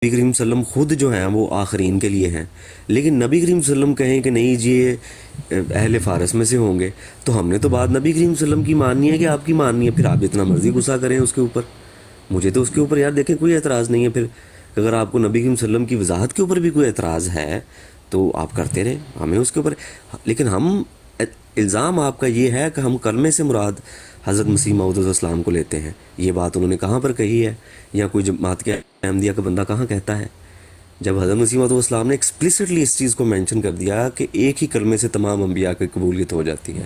نبی کریم صلی اللہ علیہ وسلم خود جو ہیں وہ آخرین کے لیے ہیں، لیکن نبی کریم صلی اللہ علیہ وسلم کہیں کہ نہیں جی یہ اہل فارس میں سے ہوں گے، تو ہم نے تو بات نبی کریم صلی اللہ علیہ وسلم کی ماننی ہے کہ آپ کی ماننی ہے؟ پھر آپ جتنا مرضی غصہ کریں اس کے اوپر، مجھے تو اس کے اوپر یار دیکھیں کوئی اعتراض نہیں ہے۔ پھر اگر آپ کو نبی کریم صلی اللہ علیہ وسلم کی وضاحت کے اوپر بھی کوئی اعتراض ہے تو آپ کرتے رہیں، ہمیں اس کے اوپر، لیکن ہم الزام آپ کا یہ ہے کہ ہم کلمے سے مراد حضرت مسیح موعود علیہ السلام کو لیتے ہیں۔ یہ بات انہوں نے کہاں پر کہی ہے، یا کوئی جماعت کے احمدیہ کا بندہ کہاں کہتا ہے؟ جب حضرت مسیح موعود علیہ السلام نے ایکسپلیسٹلی اس چیز کو مینشن کر دیا کہ ایک ہی کلمے سے تمام انبیاء کی قبولیت ہو جاتی ہے،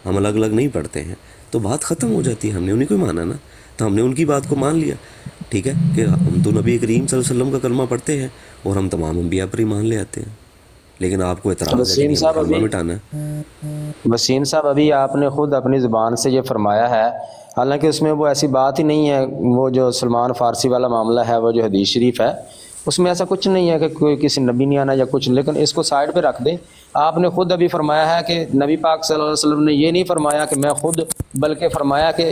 ہم الگ الگ نہیں پڑھتے ہیں، تو بات ختم ہو جاتی ہے۔ ہم نے انہیں کو مانا نا، تو ہم نے ان کی بات کو مان لیا، ٹھیک ہے، کہ ہم تو نبی کریم صلی اللہ علیہ وسلم کا کلمہ پڑھتے ہیں اور ہم تمام انبیاء پر ایمان لے آتے ہیں۔ لیکن آپ کو اعتراض ہے کہ نہیں ہمیں کلمہ مٹانا ہے۔ وسیم صاحب ابھی آپ نے خود اپنی زبان سے یہ فرمایا ہے، حالانکہ اس میں وہ ایسی بات ہی نہیں ہے، وہ جو سلمان فارسی والا معاملہ ہے، وہ جو حدیث شریف ہے اس میں ایسا کچھ نہیں ہے کہ کوئی کسی نبی نہیں آنا یا کچھ، لیکن اس کو سائڈ پہ رکھ دیں۔ آپ نے خود ابھی فرمایا ہے کہ نبی پاک صلی اللہ علیہ وسلم نے یہ نہیں فرمایا کہ میں خود، بلکہ فرمایا کہ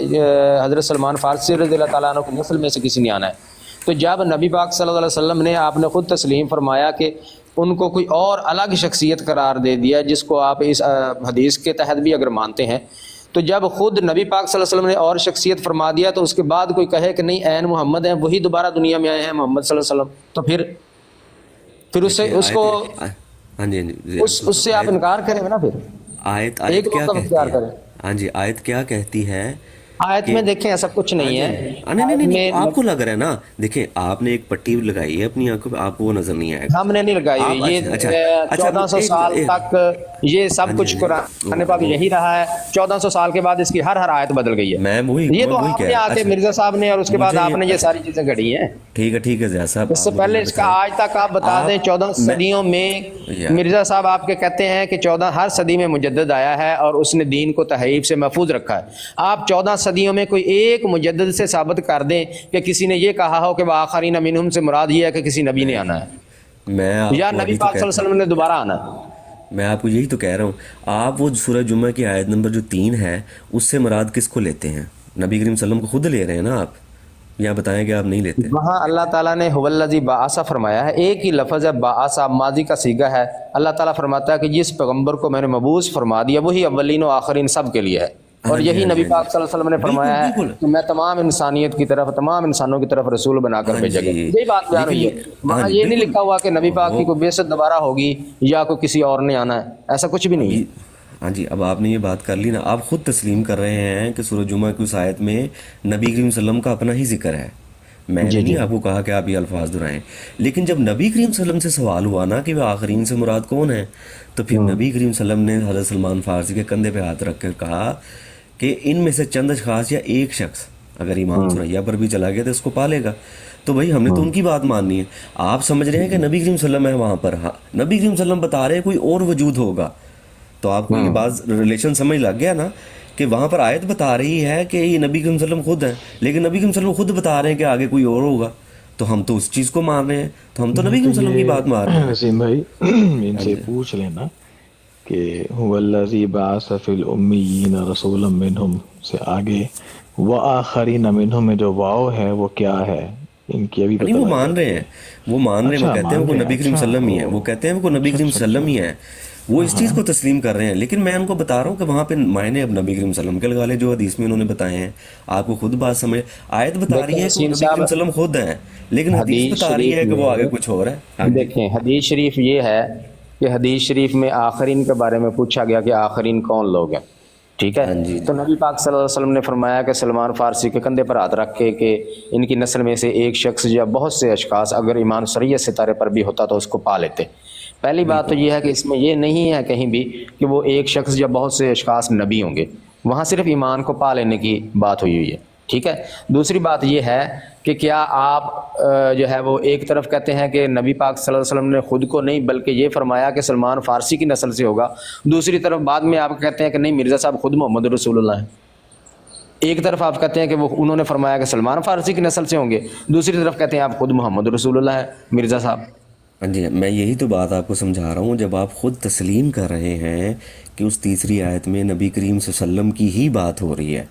حضرت سلمان فارسی رضی اللہ تعالیٰ عنہ کی نسل میں سے کسی نے آنا ہے۔ تو جب نبی پاک صلی اللہ علیہ وسلم نے، آپ نے خود تسلیم فرمایا کہ ان کو کوئی اور الگ شخصیت قرار دے دیا، جس کو آپ اس حدیث کے تحت بھی اگر مانتے ہیں، تو جب خود نبی پاک صلی اللہ علیہ وسلم نے اور شخصیت فرما دیا تو اس کے بعد کوئی کہے کہ نہیں عین محمد ہیں، وہی دوبارہ دنیا میں آئے ہیں محمد صلی اللہ علیہ وسلم، تو پھر اس سے اس کو ہاں جی اس سے آپ انکار کریں گے نا، پھر آیت ایک کیا مطلب کہتی اختیار ہے؟ کریں۔ ہاں جی آیت کیا کہتی ہے آیت کہ میں دیکھیں ایسا کچھ ہاں نہیں جی ہے، نہیں نہیں آیت نہیں نہیں، میں آپ کو لگ رہا ہے نا، دیکھیں آپ نے ایک پٹی لگائی ہے اپنی آنکھوں پہ، آپ کو وہ نظر نہیں آئے ہم نے نہیں لگائی گا ہوئی، آپ۔ یہ اچھا اچھا اچھا 1400 سال تک یہ ہاں سب جی ہاں کچھ جی قرآن پاک یہی رہا ہے، 1400 سال کے بعد اس کی ہر آیت بدل گئی ہے۔ میں یہ تو وہی آپ کہہ نے رہا، آ کے اچھا مرزا صاحب نے، اور اس کے بعد مجھے آپ نے یہ اچھا ساری چیزیں گھڑی ہیں۔ ٹھیک ہے زیاد صاحب، اس سے آپ مجھے پہلے یہ اس کا بتائیں، آج تک آپ بتا دیں، 14 میں صدیوں میں یار مرزا صاحب آپ کے کہتے ہیں کہ 14 ہر صدی میں مجدد آیا ہے اور اس نے دین کو تحریف سے محفوظ رکھا ہے۔ آپ 14 صدیوں میں کوئی ایک مجدد سے ثابت کر دیں کہ کسی نے یہ کہا ہو کہ وآخرین منہم سے مراد یہ ہے کہ کسی نبی نے آنا ہے میں آپ یا کو نبی ابھی تو پاک صلی اللہ کہتا علیہ ہوں، وسلم نے دوبارہ آنا ہے۔ میں آپ کو یہی تو کہہ رہا ہوں، آپ وہ سورہ جمعہ کی آیت نمبر جو 3 ہے اس سے مراد کس کو لیتے ہیں؟ نبی کریم صلی اللہ علیہ وسلم کو خود لے رہے ہیں نا آپ، یا بتائیں کہ آپ نہیں لیتے؟ وہاں اللہ تعالیٰ نے هو الذی بعث فرمایا ہے، ایک ہی لفظ ہے، بعث ماضی کا صیغہ ہے۔ اللہ تعالیٰ فرماتا ہے کہ جس پیغمبر کو میں نے مبعوث فرما دیا وہی اولین و آخرین سب کے لیے ہے، اور ہاں جی یہی ہاں جی نبی ہاں جی پاک صلی اللہ علیہ وسلم نے بالکل فرمایا ہے بالکل، کہ میں تمام انسانیت کی طرف، تمام انسانوں کی طرف رسول بنا کر ہاں بھیجا جی گیا، یہی بات بیان لیکن ہوئی ہے۔ ہاں وہاں جی یہ نہیں بالکل لکھا ہوا کہ نبی پاک کی وہ کوئی بعثت دوبارہ ہوگی یا کوئی کسی اور نے آنا ہے، ایسا کچھ بھی نہیں ہے۔ ابھی ہاں جی اب آپ نے یہ بات کر لی نا، آپ خود تسلیم کر رہے ہیں کہ سورہ جمعہ کی اس آیت میں نبی کریم صلی اللہ علیہ وسلم کا اپنا ہی ذکر ہے، میں نے جی نہیں جی آپ کو کہا کہ آپ یہ الفاظ دہرائیں، لیکن جب نبی کریم صلی اللہ علیہ وسلم سے سوال ہوا نا کہ وہ آخرین سے مراد کون ہے، تو پھر نبی کریم صلی اللہ علیہ وسلم نے حضرت سلمان فارسی کے کندھے پہ ہاتھ رکھ کر کہا کہ ان میں سے چند اشخاص یا ایک شخص اگر ایمان سریا پر بھی چلا گیا تو اس کو پالے گا، تو بھائی ہم نے تو ان کی بات ماننی ہے۔ آپ سمجھ رہے ہیں کہ نبی کریم صلی اللہ علیہ وسلم ہے وہاں پر، ہاں نبی کریم صلی اللہ علیہ وسلم بتا رہے ہیں کوئی اور وجود ہوگا، تو آپ کو یہ بات ریلیشن سمجھ لگ گیا نا کہ وہاں پر آیت بتا رہی ہے کہ یہ نبی کریم صلی اللہ علیہ وسلم خود ہیں، لیکن نبی کریم صلی اللہ علیہ وسلم خود بتا رہے ہیں کہ آگے کوئی اور ہوگا، تو ہم تو اس چیز کو مان رہے ہیں، تو ہم تو نبی تو کریم صلی اللہ علیہ وسلم کی بات مان رہے یہ ہیں۔ وسیم بھائی ان ہاں سے جی پوچھ لینا کہ هو الذی بعث فی الامیین رسولا منہم سے آگے وآخرین منہم میں جو واو ہے وہ کیا ہے، ان کی ابھی نہیں پتہ وہ لگ مان رہے جاتی ہیں، ہے۔ وہ مان رہے ہیں، وہ اچھا کہتے ہیں مان وہ رہے ہیں، نبی کریم اچھا صلی اللہ علیہ وسلم ہی ہے، وہ او کہتے ہیں وہ نبی اچھا کریم اچھا صلی اللہ اچھا، علیہ وسلم ہی ہے، وہ ہاں اس چیز ہاں کو تسلیم کر رہے ہیں، لیکن میں ان کو بتا رہا ہوں کہ وہاں پہ معنی اب نبی کریم صلی اللہ علیہ وسلم کے لگا لے جو حدیث میں انہوں نے بتائے ہیں، آپ کو خود بات سمجھ، آیت بتا دیکھیں رہی ہے کہ وہ وسیم نبی صاحب، کریم صلی اللہ علیہ وسلم خود ہیں، لیکن حدیث حدیث بتا رہی شریف ہے کہ وہ آگے میں، کچھ اور ہے۔ ہاں جی دیکھیں حدیث شریف یہ ہے کہ حدیث شریف میں آخرین کے بارے میں پوچھا گیا کہ آخرین کون لوگ ہیں، ٹھیک ہے، ہاں جی تو نبی پاک صلی اللہ علیہ وسلم نے فرمایا کہ سلمان فارسی کے کندھے پر ہاتھ رکھ کے کہ ان کی نسل میں سے ایک شخص یا بہت سے اشخاص اگر ایمان سریت ستارے پر بھی ہوتا تو اس کو پا لیتے۔ پہلی بات تو بالکل یہ ہے کہ اس میں یہ نہیں ہے کہیں بھی کہ وہ ایک شخص یا بہت سے اشخاص نبی ہوں گے، وہاں صرف ایمان کو پا لینے کی بات ہوئی ہے، ٹھیک ہے۔ دوسری بات یہ ہے کہ کیا آپ جو ہے وہ ایک طرف کہتے ہیں کہ نبی پاک صلی اللہ علیہ وسلم نے خود کو نہیں بلکہ یہ فرمایا کہ سلمان فارسی کی نسل سے ہوگا، دوسری طرف بعد میں آپ کہتے ہیں کہ نہیں مرزا صاحب خود محمد رسول اللہ ہیں۔ ایک طرف آپ کہتے ہیں کہ وہ انہوں نے فرمایا کہ سلمان فارسی کی نسل سے ہوں گے، دوسری طرف کہتے ہیں آپ خود محمد رسول اللہ ہیں مرزا صاحب۔ ہاں جی میں یہی تو بات آپ کو سمجھا رہا ہوں، جب آپ خود تسلیم کر رہے ہیں کہ اس تیسری آیت میں نبی کریم صلی اللہ علیہ وسلم کی ہی بات ہو رہی ہے،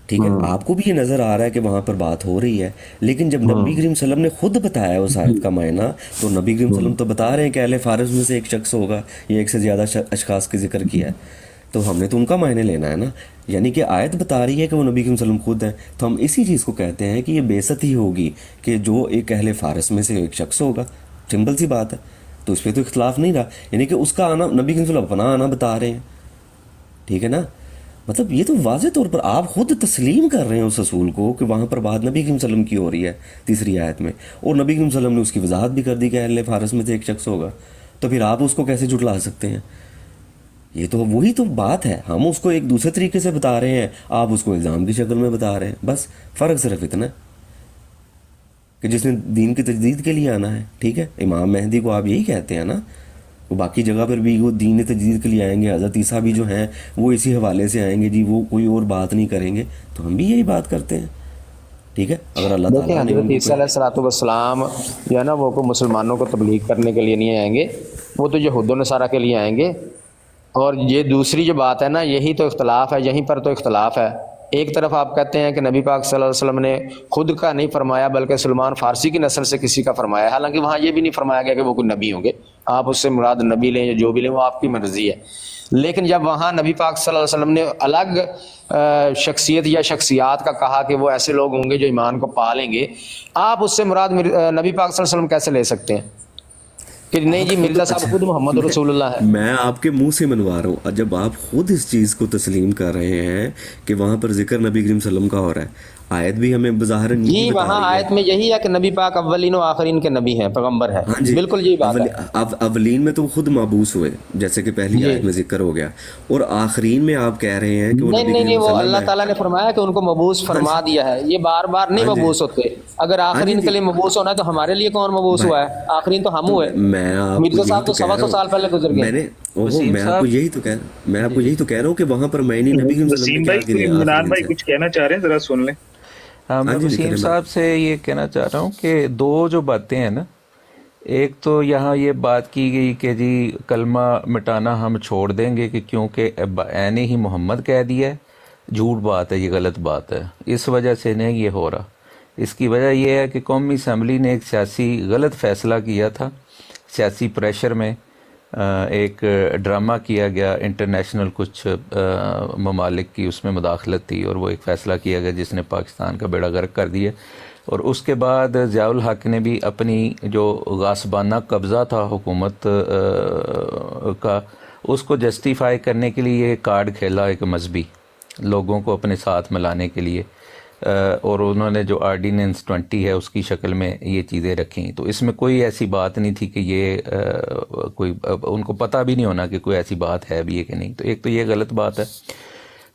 ٹھیک ہے، آپ کو بھی یہ نظر آ رہا ہے کہ وہاں پر بات ہو رہی ہے، لیکن جب نبی کریم صلی اللہ علیہ وسلم نے خود بتایا اس آیت کا معنی، تو نبی کریم صلی اللہ علیہ وسلم تو بتا رہے ہیں کہ اہل فارس میں سے ایک شخص ہوگا، یا ایک سے زیادہ اشخاص کے ذکر کیا ہے، تو ہم نے تو ان کا معنی لینا ہے نا، یعنی کہ آیت بتا رہی ہے کہ وہ نبی کریم صلی اللہ علیہ وسلم خود ہیں، تو ہم اسی چیز کو کہتے ہیں کہ یہ بعثت ہی ہوگی کہ جو ایک اہل فارس میں سے ایک شخص ہوگا، سمپل سی بات ہے، تو اس پہ تو اختلاف نہیں رہا، یعنی کہ اس کا آنا نبی کریم صلی اللہ علیہ وسلم اپنا آنا بتا رہے ہیں، ٹھیک ہے نا، مطلب یہ تو واضح طور پر آپ خود تسلیم کر رہے ہیں اس اصول کو کہ وہاں پر بات نبی کریم صلی اللہ علیہ وسلم کی ہو رہی ہے تیسری آیت میں، اور نبی کریم صلی اللہ علیہ وسلم نے اس کی وضاحت بھی کر دی کہ اہل فارس میں سے ایک شخص ہوگا، تو پھر آپ اس کو کیسے جھٹلا سکتے ہیں؟ یہ تو وہی تو بات ہے، ہم اس کو ایک دوسرے طریقے سے بتا رہے ہیں، آپ اس کو الزام کی شکل میں بتا رہے ہیں، بس فرق صرف اتنا ہے کہ جس نے دین کی تجدید کے لیے آنا ہے، ٹھیک ہے، امام مہدی کو آپ یہی کہتے ہیں نا، وہ باقی جگہ پر بھی وہ دین تجدید کے لیے آئیں گے، حضرت عیسیٰ بھی جو ہیں وہ اسی حوالے سے آئیں گے جی، وہ کوئی اور بات نہیں کریں گے، تو ہم بھی یہی بات کرتے ہیں، ٹھیک ہے، اگر اللہ دیکھیں تعالیٰ نے ان حضرت کو عیسیٰ علیہ الصلوۃ والسلام جو ہے نا وہ کو مسلمانوں کو تبلیغ کرنے کے لیے نہیں آئیں گے، وہ تو یہود و نصارہ کے لیے آئیں گے۔ اور یہ دوسری جو بات ہے نا، یہی تو اختلاف ہے، یہیں پر تو اختلاف ہے۔ ایک طرف آپ کہتے ہیں کہ نبی پاک صلی اللہ علیہ وسلم نے خود کا نہیں فرمایا بلکہ سلمان فارسی کی نسل سے کسی کا فرمایا، حالانکہ وہاں یہ بھی نہیں فرمایا گیا کہ وہ کوئی نبی ہوں گے، آپ اس سے مراد نبی لیں یا جو بھی لیں وہ آپ کی مرضی ہے۔ لیکن جب وہاں نبی پاک صلی اللہ علیہ وسلم نے الگ شخصیت یا شخصیات کا کہا کہ وہ ایسے لوگ ہوں گے جو ایمان کو پا لیں گے، آپ اس سے مراد نبی پاک صلی اللہ علیہ وسلم کیسے لے سکتے ہیں کہ نہیں جی مرزا صاحب خود محمد رسول اللہ ہے؟ میں آپ کے منہ سے منوا رہا ہوں، جب آپ خود اس چیز کو تسلیم کر رہے ہیں کہ وہاں پر ذکر نبی کریم صلی اللہ علیہ وسلم کا ہو رہا ہے، آیت بھی ہمیں بظاہراً جی یہی بتا وہاں رہی ہے۔ آیت میں یہی ہے کہ نبی پاک اولین و آخرین کے نبی ہیں، پیغمبر ہیں، ہاں جی، بالکل یہی بات ہے۔ اولین میں تو وہ خود مابعوث ہوئے جیسے کہ پہلی جی آیت میں ذکر ہو گیا، اور آخرین میں آپ کہہ رہے ہیں کہ وہ نہیں نبی نہیں نہیں، کریم وہ صلی اللہ اللہ تعالیٰ نے فرمایا کہ ان کو مبعوث فرما دیا ہے، یہ بار بار نہیں ہاں جی مبعوث ہوتے۔ اگر ہاں جی آخرین کے جی، لیے مبعوث ہونا ہے تو ہمارے لیے کون مبعوث بھائی ہوا ہے؟ آخرین تو ہم تو ہوئے، میں آپ کو مرزا یہی صاحب تو تو کہہ سوا رہا سو ہوں، سال پہلے گزر گئے۔ میں نے وسیم میں آپ کو صاحب، یہی تو میں آپ جی کو جی یہی تو کہہ رہا ہوں کہ وہاں پر میں نہیں نبی کریم صلی اللہ علیہ وسلم وسیم نے کیا بھائی کوئی گریا عمران آخرین بھائی سے۔ کچھ کہنا چاہ رہے ہیں، ذرا سن لیں۔ ہاں، ہاں میں جی وسیم نکلیں بھائی۔ صاحب سے یہ کہنا چاہ رہا ہوں کہ دو جو باتیں ہیں نا، ایک تو یہاں یہ بات کی گئی کہ جی کلمہ مٹانا ہم چھوڑ دیں گے کہ کیونکہ عین ہی محمد کہہ دیا ہے، جھوٹ بات ہے، یہ غلط بات ہے، اس وجہ سے نہیں یہ ہو رہا۔ اس کی وجہ یہ ہے کہ قومی اسمبلی نے ایک سیاسی غلط فیصلہ کیا تھا، سیاسی پریشر میں ایک ڈرامہ کیا گیا، انٹرنیشنل کچھ ممالک کی اس میں مداخلت تھی، اور وہ ایک فیصلہ کیا گیا جس نے پاکستان کا بیڑا غرق کر دیا، اور اس کے بعد ضیاء الحق نے بھی اپنی جو غاصبانہ قبضہ تھا حکومت کا، اس کو جسٹیفائی کرنے کے لیے کارڈ کھیلا ایک مذہبی، لوگوں کو اپنے ساتھ ملانے کے لیے، اور انہوں نے جو آرڈیننس 20 ہے اس کی شکل میں یہ چیزیں رکھیں۔ تو اس میں کوئی ایسی بات نہیں تھی کہ یہ کوئی ان کو پتہ بھی نہیں ہونا کہ کوئی ایسی بات ہے بھی ہے کہ نہیں۔ تو ایک تو یہ غلط بات ہے۔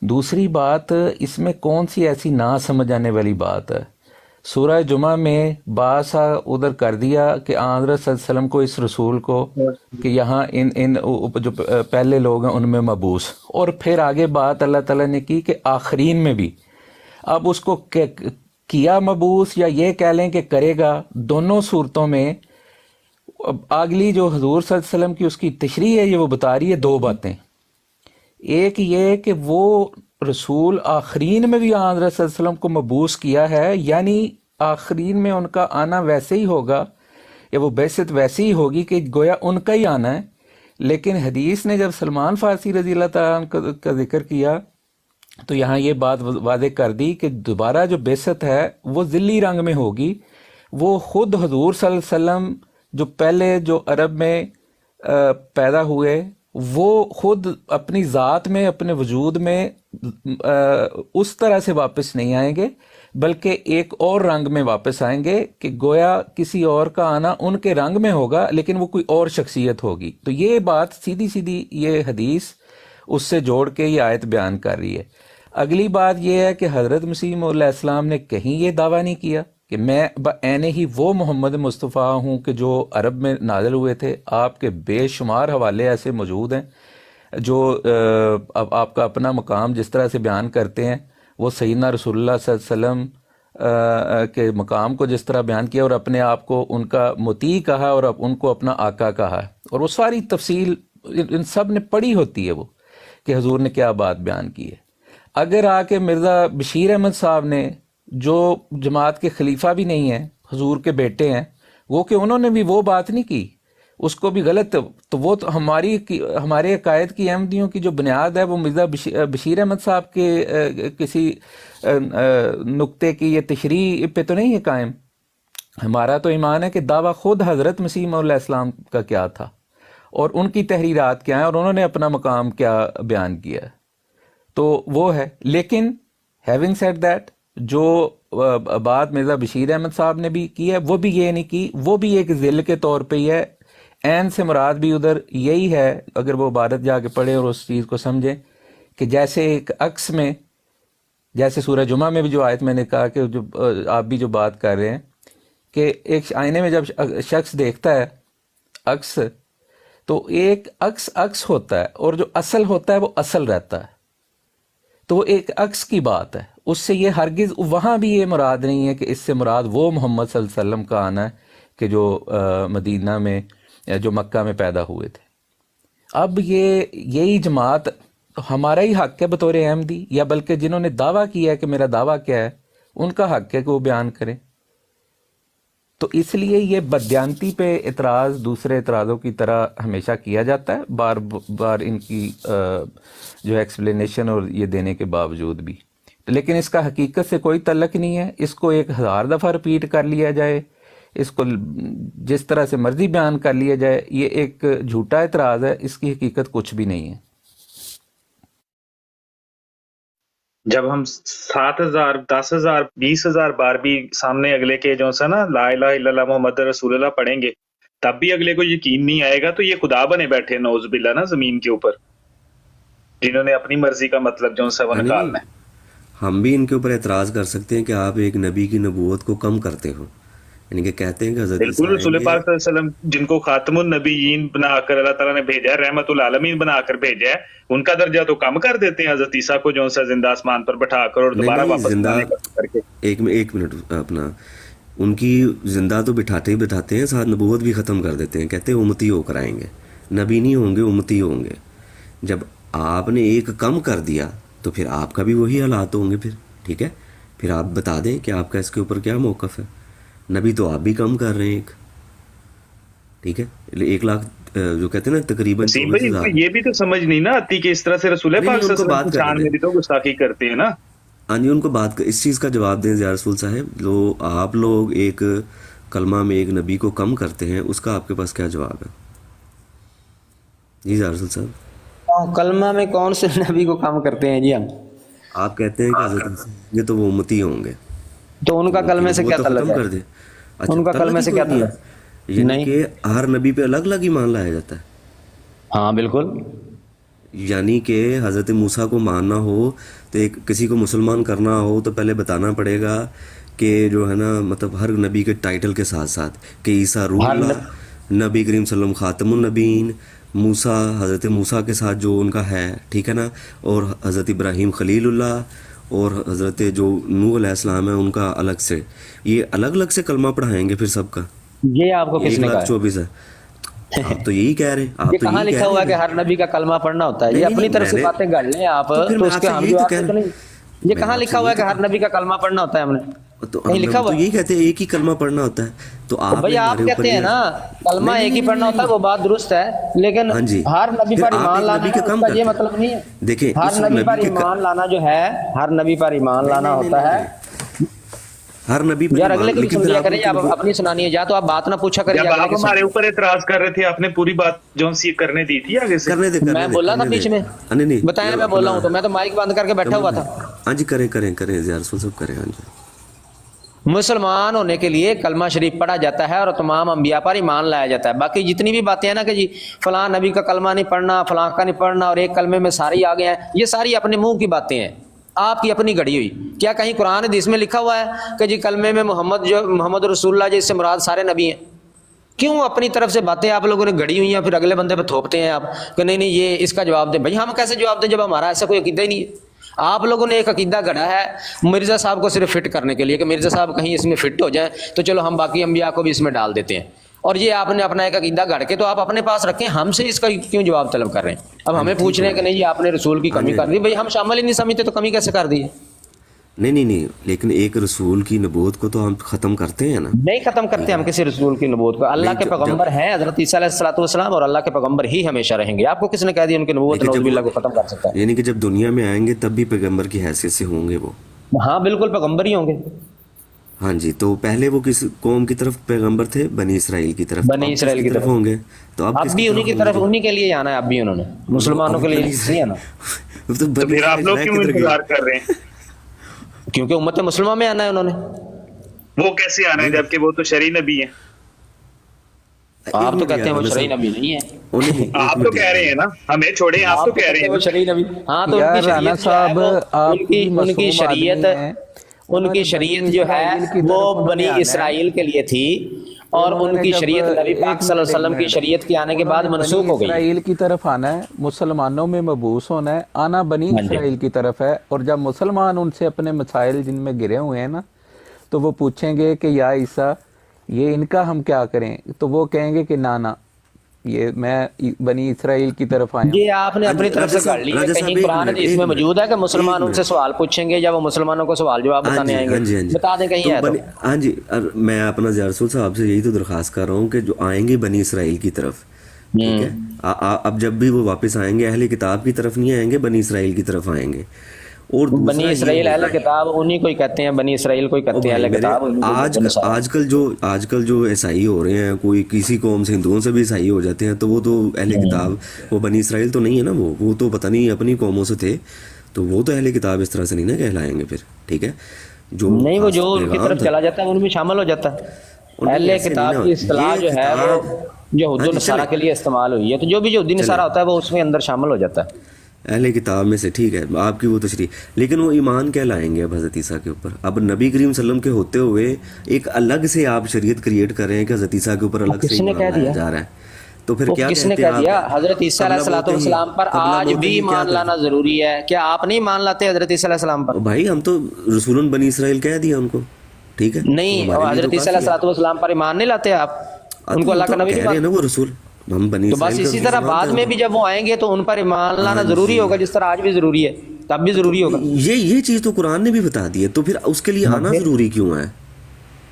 دوسری بات، اس میں کون سی ایسی نہ سمجھ آنے والی بات ہے؟ سورہ جمعہ میں باسا ادھر کر دیا کہ حضرت صلی اللہ علیہ وسلم کو، اس رسول کو، کہ یہاں ان جو پہلے لوگ ہیں ان میں مبعوث، اور پھر آگے بات اللہ تعالیٰ نے کی کہ آخرین میں بھی۔ اب اس کو کیا مبعوث یا یہ کہہ لیں کہ کرے گا، دونوں صورتوں میں اگلی جو حضور صلی اللہ علیہ وسلم کی اس کی تشریح ہے، یہ وہ بتا رہی ہے دو باتیں۔ ایک یہ کہ وہ رسول آخرین میں بھی حضرت صلی اللہ علیہ وسلم کو مبعوث کیا ہے، یعنی آخرین میں ان کا آنا ویسے ہی ہوگا، یا وہ بعثت ویسے ہی ہوگی کہ گویا ان کا ہی آنا ہے۔ لیکن حدیث نے جب سلمان فارسی رضی اللہ تعالیٰ عنہ کا ذکر کیا تو یہاں یہ بات واضح کر دی کہ دوبارہ جو بعثت ہے وہ ذلی رنگ میں ہوگی، وہ خود حضور صلی اللہ علیہ وسلم جو پہلے جو عرب میں پیدا ہوئے، وہ خود اپنی ذات میں، اپنے وجود میں اس طرح سے واپس نہیں آئیں گے، بلکہ ایک اور رنگ میں واپس آئیں گے کہ گویا کسی اور کا آنا ان کے رنگ میں ہوگا لیکن وہ کوئی اور شخصیت ہوگی۔ تو یہ بات سیدھی سیدھی یہ حدیث اس سے جوڑ کے یہ آیت بیان کر رہی ہے۔ اگلی بات یہ ہے کہ حضرت مسیح علیہ السلام نے کہیں یہ دعویٰ نہیں کیا کہ میں بعین ہی وہ محمد مصطفیٰ ہوں کہ جو عرب میں نازل ہوئے تھے۔ آپ کے بے شمار حوالے ایسے موجود ہیں جو آپ کا اپنا مقام جس طرح سے بیان کرتے ہیں، وہ سیدنا رسول اللہ صلی اللہ علیہ وسلم کے مقام کو جس طرح بیان کیا، اور اپنے آپ کو ان کا مطیع کہا، اور ان کو اپنا آقا کہا، اور وہ ساری تفصیل ان سب نے پڑھی ہوتی ہے وہ کہ حضور نے کیا بات بیان کی ہے۔ اگر آ کے مرزا بشیر احمد صاحب نے جو جماعت کے خلیفہ بھی نہیں ہیں، حضور کے بیٹے ہیں، وہ کہ انہوں نے بھی وہ بات نہیں کی، اس کو بھی غلط، تو وہ تو ہمارے عقائد کی احمدیوں کی جو بنیاد ہے وہ مرزا بشیر احمد صاحب کے کسی نقطے کی یا تشریح پہ تو نہیں ہے قائم۔ ہمارا تو ایمان ہے کہ دعویٰ خود حضرت مسیح موعود علیہ السلام کا کیا تھا اور ان کی تحریرات کیا ہیں اور انہوں نے اپنا مقام کیا بیان کیا ہے، تو وہ ہے۔ لیکن ہیونگ سیڈ دیٹ، جو بات مرزا بشیر احمد صاحب نے بھی کی ہے وہ بھی یہ نہیں کی، وہ بھی ایک ذل کے طور پہ ہی ہے۔ عین سے مراد بھی ادھر یہی ہے، اگر وہ عبارت جا کے پڑھیں اور اس چیز کو سمجھیں کہ جیسے ایک عکس میں، جیسے سورہ جمعہ میں بھی جو آیت میں نے کہا کہ جو آپ بھی جو بات کر رہے ہیں کہ ایک آئینے میں جب شخص دیکھتا ہے عکس، تو ایک عکس ہوتا ہے اور جو اصل ہوتا ہے وہ اصل رہتا ہے، تو وہ ایک عکس کی بات ہے۔ اس سے یہ ہرگز وہاں بھی یہ مراد نہیں ہے کہ اس سے مراد وہ محمد صلی اللہ علیہ وسلم کا آنا ہے کہ جو مدینہ میں یا جو مکہ میں پیدا ہوئے تھے۔ اب یہی جماعت ہمارا ہی حق ہے بطور احمدی، یا بلکہ جنہوں نے دعویٰ کیا ہے کہ میرا دعویٰ کیا ہے ان کا حق ہے کہ وہ بیان کریں۔ تو اس لیے یہ بددیانتی پہ اعتراض دوسرے اعتراضوں کی طرح ہمیشہ کیا جاتا ہے، بار بار ان کی جو ایکسپلینیشن اور یہ دینے کے باوجود بھی، لیکن اس کا حقیقت سے کوئی تعلق نہیں ہے۔ اس کو 1000 دفعہ رپیٹ کر لیا جائے، اس کو جس طرح سے مرضی بیان کر لیا جائے، یہ ایک جھوٹا اعتراض ہے، اس کی حقیقت کچھ بھی نہیں ہے۔ جب ہم 7,000 10,000 20,000 بار بھی سامنے اگلے کے جو سا نا لا الہ الا اللہ محمد رسول اللہ پڑھیں گے، تب بھی اگلے کو یقین نہیں آئے گا، تو یہ خدا بنے بیٹھے نعوذ باللہ نا زمین کے اوپر، جنہوں نے اپنی مرضی کا مطلب جو سا وہ نکالنا ہے۔ ہم بھی ان کے اوپر اعتراض کر سکتے ہیں کہ آپ ایک نبی کی نبوت کو کم کرتے ہو، یعنی کہ کہتے ہیں کہ حضرت بالکل رسول پاک صلی اللہ علیہ وسلم جن کو خاتم النبیین بنا کر اللہ تعالیٰ نے بھیجا ہے، رحمت العالمین بنا کر بھیجا ہے، ان کا درجہ تو کم کر دیتے ہیں حضرت عیسیٰ کو جو سا زندہ آسمان پر بٹھا کر اور دوبارہ واپس لانے کر کے۔ ایک منٹ اپنا، ان کی زندہ تو بٹھاتے ہی بٹھاتے ہیں، ساتھ نبوت بھی ختم کر دیتے ہیں، کہتے ہیں امتی ہو کر آئیں گے، نبی نہیں ہوں گے امتی ہوں گے۔ جب آپ نے ایک کم کر دیا تو پھر آپ کا بھی وہی حالات ہوں گے پھر، ٹھیک ہے؟ پھر آپ بتا دیں کہ آپ کا اس کے اوپر کیا موقف ہے۔ نبی تو آپ بھی کم کر رہے ہیں ایک، ٹھیک ہے؟ 1 لاکھ جو کہتے ہیں نا تقریباً یہ بھی تو سمجھ نہیں نا آتی کہ اس طرح سے رسول پاک صلی اللہ علیہ وسلم شان میں بھی تو گستاخی کرتے ہیں نا۔ ہاں جی، ان کو اس چیز کا جواب دیں ضیاء رسول صاحب، آپ لوگ ایک کلمہ میں ایک نبی کو کم کرتے ہیں، اس کا آپ کے پاس کیا جواب ہے؟ جی ضیاء رسول صاحب، کلمہ میں کون سے نبی کو کم کرتے ہیں جی ہم؟ آپ کہتے ہیں کہ حضرت یہ تو وہ امتی ہوں گے، تو ان کا کلمے سے کیا تعلق ہے؟ کر دیں۔ ان کا کلمے سے کیا تعلق ہے؟ یعنی کہ ہر نبی پہ الگ الگ ایمان لایا جاتا ہے؟ ہاں بالکل۔ یعنی کہ حضرت موسیٰ کو ماننا ہو تو کسی کو مسلمان کرنا ہو تو پہلے بتانا پڑے گا کہ جو ہے نا مطلب ہر نبی کے ٹائٹل کے ساتھ ساتھ کہ عیسیٰ روح اللہ، نبی کریم صلی اللہ علیہ وسلم خاتم النبیین، موسیٰ حضرت موسیٰ کے ساتھ جو ان کا ہے، ٹھیک ہے نا، اور حضرت ابراہیم خلیل اللہ اور حضرت جو نوح علیہ السلام ہے ان کا الگ سے، یہ الگ الگ سے کلمہ پڑھائیں گے پھر سب کا؟ یہ آپ کو کس نے کہا؟ 1,24,000 ہے۔ آپ تو یہی کہہ رہے ہیں، آپ یہ تو کہاں یہی لکھا ہوا ہے کہ ہر نبی کا کلمہ پڑھنا ہوتا ہے؟ یہ اپنی طرف سے باتیں گڑھ لیں آپ، تو اس کے ہم جواب تو نہیں۔ یہ کہاں لکھا ہوا ہے کہ ہر نبی کا کلمہ پڑھنا ہوتا ہے؟ ہم نے کہیں لکھا ہوا؟ تو یہی کہتے ہیں ایک ہی کلمہ پڑھنا ہوتا ہے، تو آپ بھائی آپ کہتے ہیں نا کلمہ ایک ہی پڑھنا ہوتا ہے، وہ بات درست ہے، لیکن ہر نبی پر ایمان لانا اس کا یہ مطلب نہیں ہے۔ دیکھیں ہر نبی پر ایمان لانا جو ہے، ہر نبی پر ایمان لانا ہوتا ہے۔ ہر نبی پر یار اگلے کی بھی سن لیا کریں، آپ اپنی سنانی ہے، یا تو آپ بات نہ پوچھا کریے۔ جب آپ ہمارے اوپر اعتراض کر رہے تھے، آپ نے پوری بات جو سی کرنے دی تھی آگے سے؟ میں بولا تھا بیچ میں، بتائیں میں بول رہا ہوں تو میں تو مائک بند کر کے بیٹھا ہوا تھا۔ ہاں جی کریں ضیاء رسول صاحب کریں۔ ہاں جی، مسلمان ہونے کے لیے کلمہ شریف پڑھا جاتا ہے اور تمام انبیاء پر ایمان لایا جاتا ہے۔ باقی جتنی بھی باتیں ہیں نا کہ جی فلاں نبی کا کلمہ نہیں پڑھنا، فلاں کا نہیں پڑھنا اور ایک کلمے میں سارے ہی آ گئے ہیں، یہ ساری اپنے منہ کی باتیں ہیں، آپ کی اپنی گھڑی ہوئی۔ کیا کہیں قرآن حدیث میں لکھا ہوا ہے کہ جی کلمے میں محمد رسول اللہ جس سے مراد سارے نبی ہیں؟ کیوں اپنی طرف سے باتیں آپ لوگوں نے گھڑی ہوئی ہیں، پھر اگلے بندے پہ تھوپتے ہیں آپ کہ نہیں یہ اس کا جواب دیں؟ بھائی ہم کیسے جواب دیں جب ہمارا ایسا کوئی عقیدہ ہی نہیں ہے؟ آپ لوگوں نے ایک عقیدہ گڑھا ہے مرزا صاحب کو صرف فٹ کرنے کے لیے کہ مرزا صاحب کہیں اس میں فٹ ہو جائیں تو چلو ہم باقی انبیاء کو بھی اس میں ڈال دیتے ہیں۔ اور یہ آپ نے اپنا ایک عقیدہ گھڑ کے تو آپ اپنے پاس رکھیں، ہم سے اس کا کیوں جواب طلب کر رہے ہیں؟ اب ہمیں پوچھ رہے ہیں کہ نہیں یہ آپ نے رسول کی کمی کر دی، بھائی ہم شامل ہی نہیں سمجھتے تو کمی کیسے کر دی؟ نہیں، لیکن ایک رسول کی نبوت کو تو ہم ختم کرتے ہیں نا. نہیں ختم کرتے ہم کسی رسول کی نبوت کو. اللہ کے پیغمبر ہیں حضرت عیسیٰ علیہ الصلوۃ والسلام، اور اللہ کے پیغمبر ہی ہمیشہ رہیں گے. آپ کو کس نے کہہ دیا ان کی نبوت نعوذ باللہ کو ختم کر سکتا ہے؟ یعنی کہ جب دنیا میں آئیں گے تب بھی پیغمبر کی حیثیت سے ہوں گے وہ. ہاں بالکل پیغمبر ہی ہوں گے. ہاں جی. تو پہلے وہ کس قوم کی طرف پیغمبر تھے؟ بنی اسرائیل کی طرف. بنی اسرائیل کی طرف ہوں گے. تو اب بھی انہی کی طرف، انہی کے لیے آنا ہے. اب بھی انہوں نے مسلمانوں کے لیے نہیں آنا. تو پھر آپ لوگ کیوں انتظار کر رہے ہیں؟ کیونکہ امت مسلمہ میں آنا ہے انہوں نے. وہ کیسے آنا ہے جبکہ وہ تو شرعی نبی ہیں؟ آپ تو کہتے ہیں وہ شرعی نبی نہیں ہے. آپ تو کہہ رہے ہیں نا، ہمیں چھوڑیں، آپ تو کہہ رہے ہیں وہ شرعی نبی. ہاں تو یار رانا صاحب آپ ان کی شریعت، ان کی شریعت جو ہے وہ بنی اسرائیل کے لیے تھی، اور ان کی شریعت نبی پاک صلی اللہ علیہ وسلم کی شریعت کے آنے کے بعد منسوخ ہو گئی. اسرائیل کی طرف آنا ہے، مسلمانوں میں مبعوث ہونا ہے، آنا بنی اسرائیل کی طرف ہے. اور جب مسلمان ان سے اپنے مسائل جن میں گرے ہوئے ہیں نا، تو وہ پوچھیں گے کہ یا عیسیٰ یہ ان کا ہم کیا کریں، تو وہ کہیں گے کہ نانا یہ میں بنی اسرائیل کی طرف آیا. یہ آپ نے اپنی طرف سے کر لی ہے. کہیں قرآن حدیث میں موجود ہے کہ مسلمان ان سے سوال پوچھیں گے یا وہ مسلمانوں کو سوال جواب بتانے آئیں گے؟ بتا دیں کہیں ہے تو. ہاں جی. میں اپنا زیار رسول صاحب سے یہی تو درخواست کر رہا ہوں کہ جو آئیں گے بنی اسرائیل کی طرف، ٹھیک ہے، اب جب بھی وہ واپس آئیں گے اہل کتاب کی طرف نہیں آئیں گے، بنی اسرائیل کی طرف آئیں گے. اور بنی اسرائیل اہل کتاب انہی کو ہی کہتے ہیں، بنی اسرائیل کو ہی کہتے ہیں اہل کتاب. آج کل جو عیسائی ہو رہے ہیں، کوئی کسی قوم سے ہندوؤں سے بھی عیسائی ہو جاتے ہیں، تو وہ تو اہل کتاب، وہ بنی اسرائیل تو نہیں ہے نا. وہ تو پتہ نہیں اپنی قوموں سے تھے، تو وہ تو اہل کتاب اس طرح سے نہیں نا کہلائیں گے پھر. ٹھیک ہے، جو نہیں وہ جو ان کی طرف چلا جاتا ہے ان میں شامل ہو جاتا ہے. اہل کتاب کی اصطلاح جو ہے وہ یہود و نصارہ کے لیے استعمال ہوئی ہے، تو جو بھی یہودی نصارہ ہوتا ہے وہ اس میں اندر شامل ہو جاتا ہے اہل کتاب میں سے. ٹھیک ہے، آپ کی وہ تشریح، لیکن وہ ایمان کیا لائیں گے اب حضرت عیسیٰ کے اوپر؟ اب نبی کریم صلی اللہ علیہ وسلم کے ہوتے ہوئے ایک الگ سے آپ شریعت کریٹ کر رہے ہیں کہ حضرت عیسیٰ کے اوپر الگ سے ایمان لایا جا رہا ہے. تو پھر کیا کس نے کہہ دیا حضرت عیسیٰ علیہ الصلوۃ والسلام پر آج بھی ایمان لانا ضروری ہے؟ کیا آپ نہیں مان لاتے حضرت عیسیٰ علیہ السلام پر؟ بھائی ہم تو رسول بنی اسرائیل کہہ دیا ان کو. ٹھیک ہے، نہیں حضرت عیسیٰ علیہ الصلوۃ والسلام پر ایمان نہیں لاتے آپ؟ ان کو اللہ کا نبی کہہ رہے ہیں نا وہ رسول. ہم بنی تو بس اسی طرح بعد میں بھی جب وہ آئیں گے تو ان پر ایمان لانا ضروری ہوگا، جس طرح آج بھی ضروری ہے تب بھی ضروری ہوگا. یہ چیز تو قرآن نے بھی بتا دی ہے، تو پھر اس کے لیے آنا ضروری کیوں ہے؟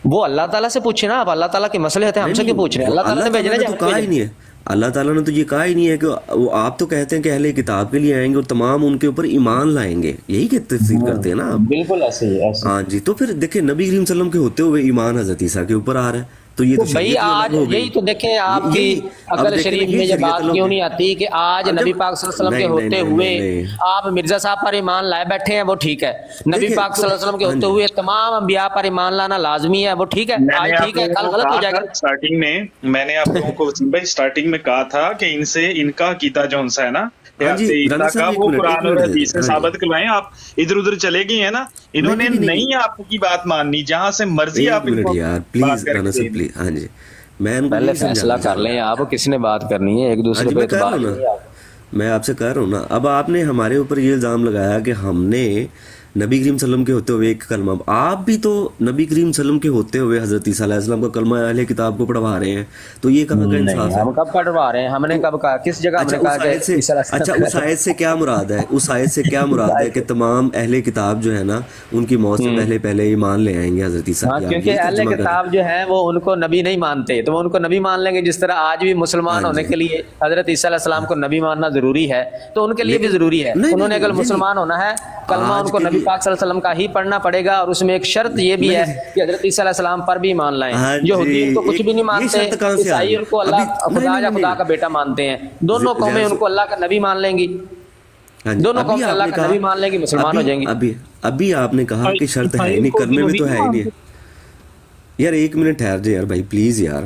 وہ اللہ تعالیٰ سے پوچھیں نا. آپ اللہ تعالیٰ کے مسئلے ہوتے ہیں، ہم سے کیوں پوچھ رہے ہیں؟ اللہ تعالیٰ نے بھیجنا تو کہا ہی نہیں ہے. اللہ تعالیٰ نے تو یہ کہا ہی نہیں ہے کہ وہ، آپ تو کہتے ہیں کہ اہل کتاب کے لیے آئیں گے اور تمام ان کے اوپر ایمان لائیں گے، یہی کہ تفسیر کرتے ہیں نا آپ. بالکل ایسے ہی. ہاں جی. تو پھر دیکھیں نبی کریم صلی اللہ علیہ وسلم کے ہوتے ہوئے ایمان حضرت عیسیٰ کے اوپر آ رہا ہے، تو یہ تو بھائی آج یہی تو دیکھیں آپ کی عقل شریف میں یہ بات کیوں نہیں آتی کہ آج نبی پاک صلی اللہ علیہ وسلم کے ہوتے ہوئے آپ مرزا صاحب پر ایمان لائے بیٹھے ہیں، وہ ٹھیک ہے. نبی پاک صلی اللہ علیہ وسلم کے ہوتے ہوئے تمام انبیاء پر ایمان لانا لازمی ہے، وہ ٹھیک ہے. آج ٹھیک ہے، کل غلط ہو جائے گا. اسٹارٹنگ میں میں نے آپ لوگوں کو وسیم بھائی اسٹارٹنگ میں کہا تھا کہ ان سے ان کا عقیدہ جو ہے نا وہ قرآن اور حدیث سے ثابت کروائیں. آپ ادھر ادھر چلے گئے ہیں نا، انہوں نے نہیں آپ کی بات ماننی، جہاں سے مرضی آپ پلیز رانا صاحب پلیز. ہاں جی، میں پہلے فیصلہ کر لیں آپ کس نے بات کرنی ہے، ایک دوسرے پہ اعتبار. میں آپ سے کہہ رہا ہوں نا. اب آپ نے ہمارے اوپر یہ الزام لگایا کہ ہم نے نبی کریم صلی اللہ علیہ وسلم کے ہوتے ہوئے ایک کلمہ، آپ بھی تو نبی کریم صلی اللہ علیہ وسلم کے ہوتے ہوئے حضرت عیسیٰ علیہ السلام کا کلمہ اہل کتاب کو پڑھوا رہے ہیں، تو یہ کہاں کا انصاف ہے؟ ہم کب پڑھوا رہے ہیں؟ ہم نے کب کہا؟ کس جگہ ہم نے کہا کہ اچھا اس آیت سے کیا مراد ہے؟ اس آیت سے کیا مراد ہے کہ تمام اہل کتاب جو ہے نا ان کی موت سے پہلے ایمان لے آئیں گے حضرت عیسیٰ کی؟ کیونکہ اہل کتاب جو ہے وہ ان کو نبی نہیں مانتے، تو وہ ان کو نبی مان لیں گے. جس طرح آج بھی مسلمان ہونے کے لیے حضرت عیسیٰ علیہ السلام کو نبی ماننا ضروری ہے، تو ان کے لیے بھی ضروری ہے. انہوں نے اگر مسلمان ہونا ہے کلمہ ان کو نبی پاک صلی اللہ علیہ وسلم کا ہی پڑھنا پڑے گا، اور اس میں ایک شرط یہ بھی ہے کہ حضرت عیسیٰ علیہ السلام پر بھی ایمان لائیں. جو یہودی ان کو کچھ بھی نہیں مانتے، عیسائی ان کو اللہ خدا یا خدا کا بیٹا مانتے ہیں. دونوں قومیں ان کو اللہ کا نبی مان لیں گی، دونوں قومیں اللہ کا نبی مان لیں گی، مسلمان ہو جائیں گی. ابھی آپ نے کہا کہ شرط ہے نہیں، کلمے میں تو ہے ہی نہیں. یار ایک منٹ ٹھہر جائے یار بھائی پلیز یار.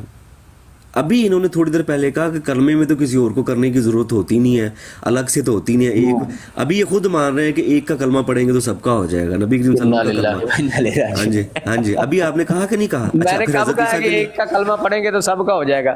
ابھی انہوں نے تھوڑی دیر پہلے کہا کہ کلمے میں تو کسی اور کو کرنے کی ضرورت ہوتی نہیں ہے، الگ سے تو ہوتی نہیں ہے. ایک ابھی یہ خود مان رہے ہیں کہ ایک کا کلمہ پڑھیں گے تو سب کا ہو جائے گا، نبی کریم صلی اللہ علیہ وسلم کا کلمہ. ہاں جی ہاں جی. ابھی آپ نے کہا کہ نہیں کہا؟ میں نے کب کہا کہ ایک کا کلمہ پڑھیں گے تو سب کا ہو جائے گا؟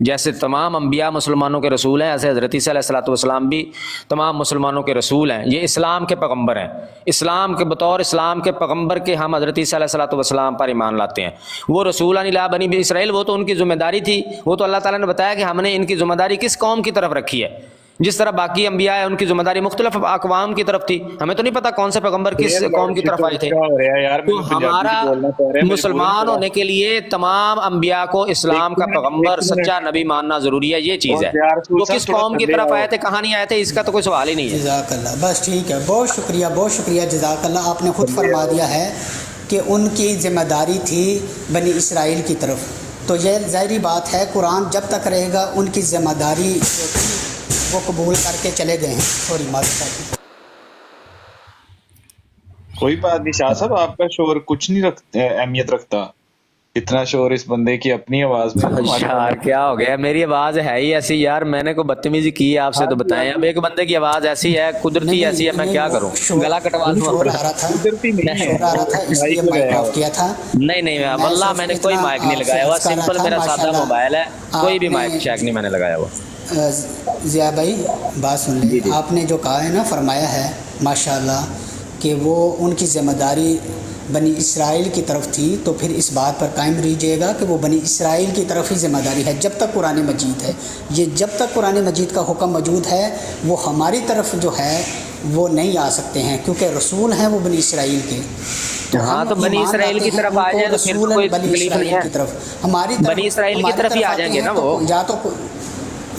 جیسے تمام انبیاء مسلمانوں کے رسول ہیں، ایسے حضرت عیسیٰ علیہ الصلوۃ والسلام بھی تمام مسلمانوں کے رسول ہیں۔ یہ اسلام کے پیغمبر ہیں، اسلام کے بطور اسلام کے پیغمبر کے ہم حضرت عیسیٰ علیہ الصلوۃ والسلام پر ایمان لاتے ہیں۔ وہ رسول الی بنی اسرائیل، وہ تو ان کی ذمہ داری تھی، وہ تو اللہ تعالیٰ نے بتایا کہ ہم نے ان کی ذمہ داری کس قوم کی طرف رکھی ہے، جس طرح باقی انبیاء ہیں ان کی ذمہ داری مختلف اقوام کی طرف تھی، ہمیں تو نہیں پتا کون سے پیغمبر کس قوم کی طرف آئے تھے۔ تو ہمارا مسلمان ہونے کے لیے تمام انبیاء کو اسلام کا پیغمبر سچا نبی ماننا ضروری ہے، یہ چیز ہے۔ وہ کس قوم کی طرف آئے تھے، کہاں نہیں آئے تھے، اس کا تو کوئی سوال ہی نہیں ہے۔ جزاک اللہ، بس ٹھیک ہے، بہت شکریہ، بہت شکریہ، جزاک اللہ۔ آپ نے خود فرما دیا ہے کہ ان کی ذمہ داری تھی بنی اسرائیل کی طرف، تو یہ ظاہری بات ہے قرآن جب تک رہے گا ان کی ذمہ داری جو تھی وہ قبول کر کے چلے گئے ہیں۔ سوری معذرت۔ کوئی بات نہیں شاہ صاحب، آپ کا شور کچھ نہیں اہمیت رکھتا، اتنا شور اس بندے کی اپنی آواز میں۔ یار کیا ہو گیا، میری آواز ہے ہی ایسی یار، میں نے کوئی بدتمیزی کی ہے آپ سے تو بتائیں۔ اب ایک بندے کی آواز ایسی ہے، قدرتی ایسی ہے، میں کیا کروں، گلا کٹوا لوں شور اپنا؟ آ رہا تھا، شور آ رہا تھا، اس لیے مائک آف کیا تھا۔ نہیں واللہ میں نے کوئی مائک نہیں لگایا ہوا، سمپل میرا سادہ موبائل ہے، کوئی بھی مائک چیک نہیں میں نے لگایا ہوا۔ ضیاء بھائی بات سن لیں، آپ نے جو کہا ہے نا، فرمایا ہے ماشاءاللہ کہ وہ ان کی ذمہ داری بنی اسرائیل کی طرف تھی، تو پھر اس بات پر قائم رہیے گا کہ وہ بنی اسرائیل کی طرف ہی ذمہ داری ہے جب تک قرآن مجید ہے۔ یہ جب تک قرآن مجید کا حکم موجود ہے وہ ہماری طرف جو ہے وہ نہیں آ سکتے ہیں، کیونکہ رسول ہیں وہ بنی اسرائیل کے۔ ہاں تو بنی اسرائیل کی طرف آ جائیں تو پھر کوئی تکلیف نہیں ہے، ہماری بنی اسرائیل کی طرف ہی آ جائیں گے نا وہ۔ یا تو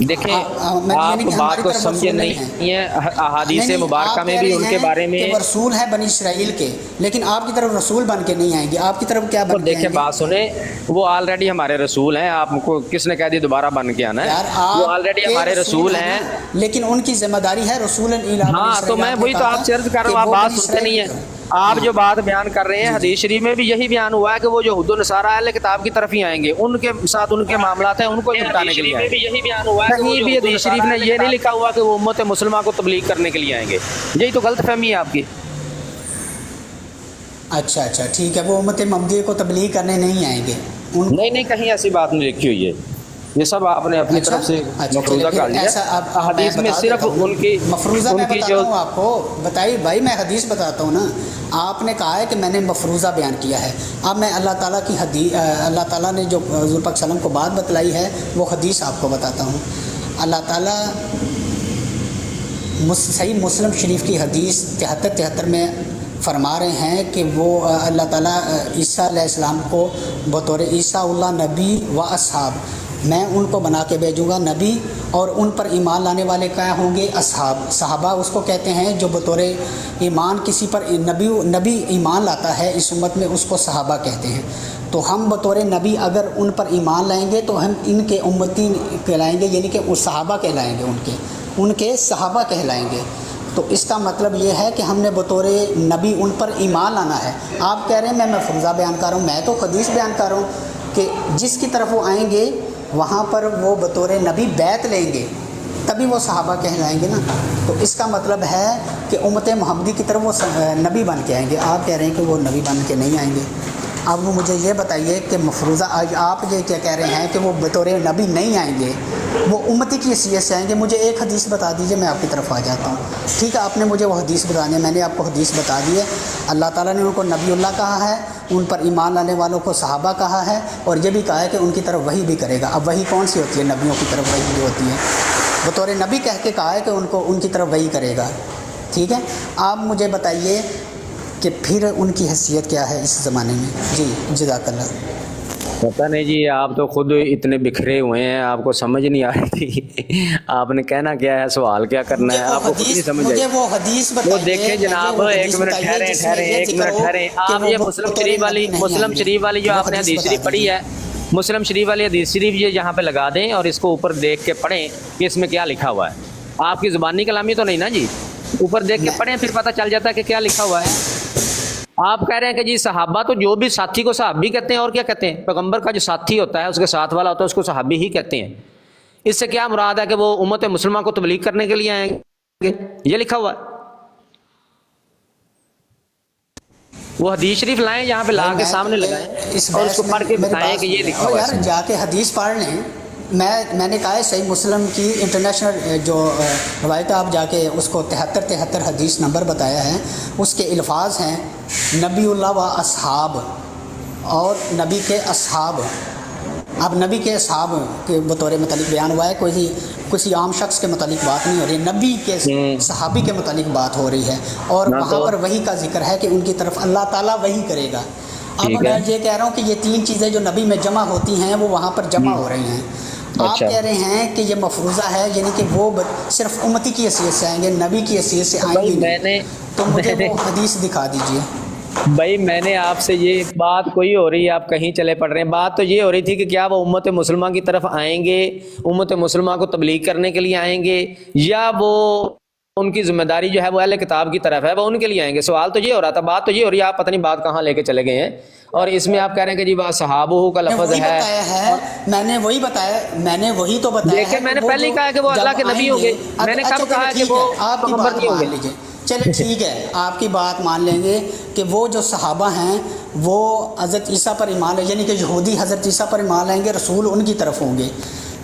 دیکھیں آپ بات کو سمجھے نہیں ہے، احادیث مبارکہ میں بھی ان کے بارے میں وہ رسول ہے بنی اسرائیل کے، لیکن آپ کی طرف رسول بن کے نہیں آئیں گے، آپ کی طرف کیا بن کے آئیں گے؟ دیکھیں بات سنیں، وہ آلریڈی ہمارے رسول ہیں، آپ کو کس نے کہہ دی دوبارہ بن کے آنا ہے؟ وہ آلریڈی ہمارے رسول ہیں، لیکن ان کی ذمہ داری ہے رسول الی۔ ہاں تو میں وہی تو آپ سے عرض کر رہا ہوں، آپ بات سنتے نہیں ہیں۔ آپ جو بات بیان کر رہے ہیں حدیث شریف میں بھی یہی بیان ہوا ہے کہ وہ جو یہود و نصارہ اہل کتاب کی طرف ہی آئیں گے، ان کے ساتھ ان کے معاملات ہیں، ان کو نپٹانے کے لیے آئیں گے۔ کہیں بھی حدیث شریف نے یہ نہیں لکھا ہوا کہ وہ امت مسلمہ کو تبلیغ کرنے کے لیے آئیں گے، یہی تو غلط فہمی ہے آپ کی۔ اچھا ٹھیک ہے، وہ امت محمدیہ کو تبلیغ کرنے نہیں آئیں گے؟ نہیں کہیں ایسی بات نہیں لکھی ہوئی ہے، یہ سب آپ نے اپنی طرف سے مفروضہ کر لیا۔ حدیث میں صرف ان کی مفروضہ میں بتاتا جو ہوں آپ کو، بتائیے بھائی، میں حدیث بتاتا ہوں نا، آپ نے کہا ہے کہ میں نے مفروضہ بیان کیا ہے، اب میں اللہ تعالیٰ کی حدیث، اللہ تعالیٰ نے جو حضور پاک صلی اللہ علیہ وسلم کو بات بتلائی ہے وہ حدیث آپ کو بتاتا ہوں۔ اللہ تعالیٰ صحیح مسلم شریف کی حدیث 73 میں فرما رہے ہیں کہ وہ اللہ تعالیٰ عیسیٰ علیہ السلام کو بطور عیسیٰ اللہ نبی و اصحاب، میں ان کو بنا کے بھیجوں گا نبی، اور ان پر ایمان لانے والے کیا ہوں گے؟ اصحاب، صحابہ اس کو کہتے ہیں جو بطور ایمان کسی پر نبی ایمان لاتا ہے اس امت میں، اس کو صحابہ کہتے ہیں۔ تو ہم بطور نبی اگر ان پر ایمان لائیں گے تو ہم ان کے امتی کہلائیں گے، یعنی کہ صحابہ کہلائیں گے، ان کے صحابہ کہلائیں گے۔ تو اس کا مطلب یہ ہے کہ ہم نے بطور نبی ان پر ایمان لانا ہے۔ آپ کہہ رہے ہیں میں مفروضہ بیان کر رہا ہوں، میں تو حدیث بیان کر رہا ہوں کہ جس کی طرف وہ آئیں گے وہاں پر وہ بطور نبی بیعت لیں گے، تبھی وہ صحابہ کہلائیں گے نا۔ تو اس کا مطلب ہے کہ امت محمدی کی طرف وہ نبی بن کے آئیں گے، آپ کہہ رہے ہیں کہ وہ نبی بن کے نہیں آئیں گے۔ اب وہ مجھے یہ بتائیے کہ مفروضہ آپ یہ کیا کہہ رہے ہیں کہ وہ بطور نبی نہیں آئیں گے، وہ امتی کی حیثیت سے آئیں گے؟ مجھے ایک حدیث بتا دیجئے، میں آپ کی طرف آ جاتا ہوں۔ ٹھیک ہے، آپ نے مجھے وہ حدیث بتانی ہے، میں نے آپ کو حدیث بتا دی ہے۔ اللہ تعالیٰ نے ان کو نبی اللہ کہا ہے، ان پر ایمان لانے والوں کو صحابہ کہا ہے، اور یہ بھی کہا ہے کہ ان کی طرف وحی بھی کرے گا۔ اب وحی کون سی ہوتی ہے؟ نبیوں کی طرف وحی بھی ہوتی ہے، بطور نبی کہہ کے کہا ہے کہ ان کی طرف وحی کرے گا۔ ٹھیک ہے، آپ مجھے بتائیے کہ پھر ان کی حیثیت کیا ہے اس زمانے میں؟ جی جزاک اللہ۔ پتہ نہیں جی، آپ تو خود اتنے بکھرے ہوئے ہیں، آپ کو سمجھ نہیں آ رہی تھی آپ نے کہنا کیا ہے، سوال کیا کرنا ہے، آپ کو خود نہیں سمجھ آئی۔ مجھے وہ حدیث بتائیے، وہ دیکھیں جناب، ایک منٹ ٹھہریں، آپ یہ مسلم شریف والی جو آپ نے حدیث شریف پڑھی ہے، مسلم شریف والی حدیث شریف یہ یہاں پہ لگا دیں اور اس کو اوپر دیکھ کے پڑھیں کہ اس میں کیا لکھا ہوا ہے۔ آپ کی زبانی کلامی تو نہیں نا جی، اوپر دیکھ کے پڑھیں پھر پتہ چل جاتا ہے کہ کیا لکھا ہوا ہے۔ آپ کہہ رہے ہیں کہ جی صحابہ، تو جو بھی ساتھی کو صحابی کہتے ہیں، اور کیا کہتے ہیں؟ پیغمبر کا جو ساتھی ہوتا ہے، اس کے ساتھ والا ہوتا ہے، اس کو صحابی ہی کہتے ہیں۔ اس سے کیا مراد ہے کہ وہ امت مسلمہ کو تبلیغ کرنے کے لیے آئیں گے؟ یہ لکھا ہوا ہے۔ وہ حدیث شریف لائیں یہاں پہ لا کے سامنے لگائیں اور اس کو پڑھ کے بتائیں کہ یہ لکھا ہوا ہے. یار جا کے حدیث پڑھ لیں. میں نے کہا ہے صحیح مسلم کی انٹرنیشنل جو روایت آپ جا کے اس کو 73 حدیث نمبر بتایا ہے. اس کے الفاظ ہیں نبی اللہ و اصحاب اور نبی کے اصحاب. اب نبی کے اصحاب کے بطور متعلق بیان ہوا ہے, کسی عام شخص کے متعلق بات نہیں ہو رہی, نبی کے صحابی کے متعلق بات ہو رہی ہے. اور وہاں پر وحی کا ذکر ہے کہ ان کی طرف اللہ تعالیٰ وحی کرے گا. اب میں یہ کہہ رہا ہوں کہ یہ 3 چیزیں جو نبی میں جمع ہوتی ہیں وہ وہاں پر جمع ہو رہی ہیں. آپ کہہ رہے ہیں کہ یہ مفروضہ ہے, یعنی کہ وہ صرف امتی کی حیثیت سے آئیں گے, نبی کی حیثیت سے آئیں گے نہیں. تو مجھے وہ حدیث دکھا دیجئے. بھائی میں نے آپ سے یہ بات کوئی ہو رہی ہے, آپ کہیں چلے پڑ رہے ہیں. بات تو یہ ہو رہی تھی کہ کیا وہ امت مسلمہ کی طرف آئیں گے, امت مسلمہ کو تبلیغ کرنے کے لیے آئیں گے, یا وہ ان کی ذمہ داری جو ہے وہ اہل کتاب کی طرف ہے, وہ ان کے لیے آئیں گے. سوال تو یہ ہو رہا تھا, بات تو یہ ہو رہی ہے, آپ پتہ نہیں بات کہاں لے کے چلے گئے ہیں. اور اس میں آپ کہہ رہے ہیں کہ جی وہ صحابہ کا لفظ ہے. میں نے وہی بتایا, میں نے وہی تو بتایا. دیکھیں میں نے پہلے ہی کہا کہ وہ اللہ کے نبی ہوں گے. میں نے کب کہا کہ وہ پیغمبر نہیں ہوں گے. چلے ٹھیک ہے, آپ کی بات مان لیں گے کہ وہ جو صحابہ ہیں وہ حضرت عیسیٰ پر ایمان لیں, یعنی کہ یہودی حضرت عیسیٰ پر ایمان لائیں گے, رسول ان کی طرف ہوں گے.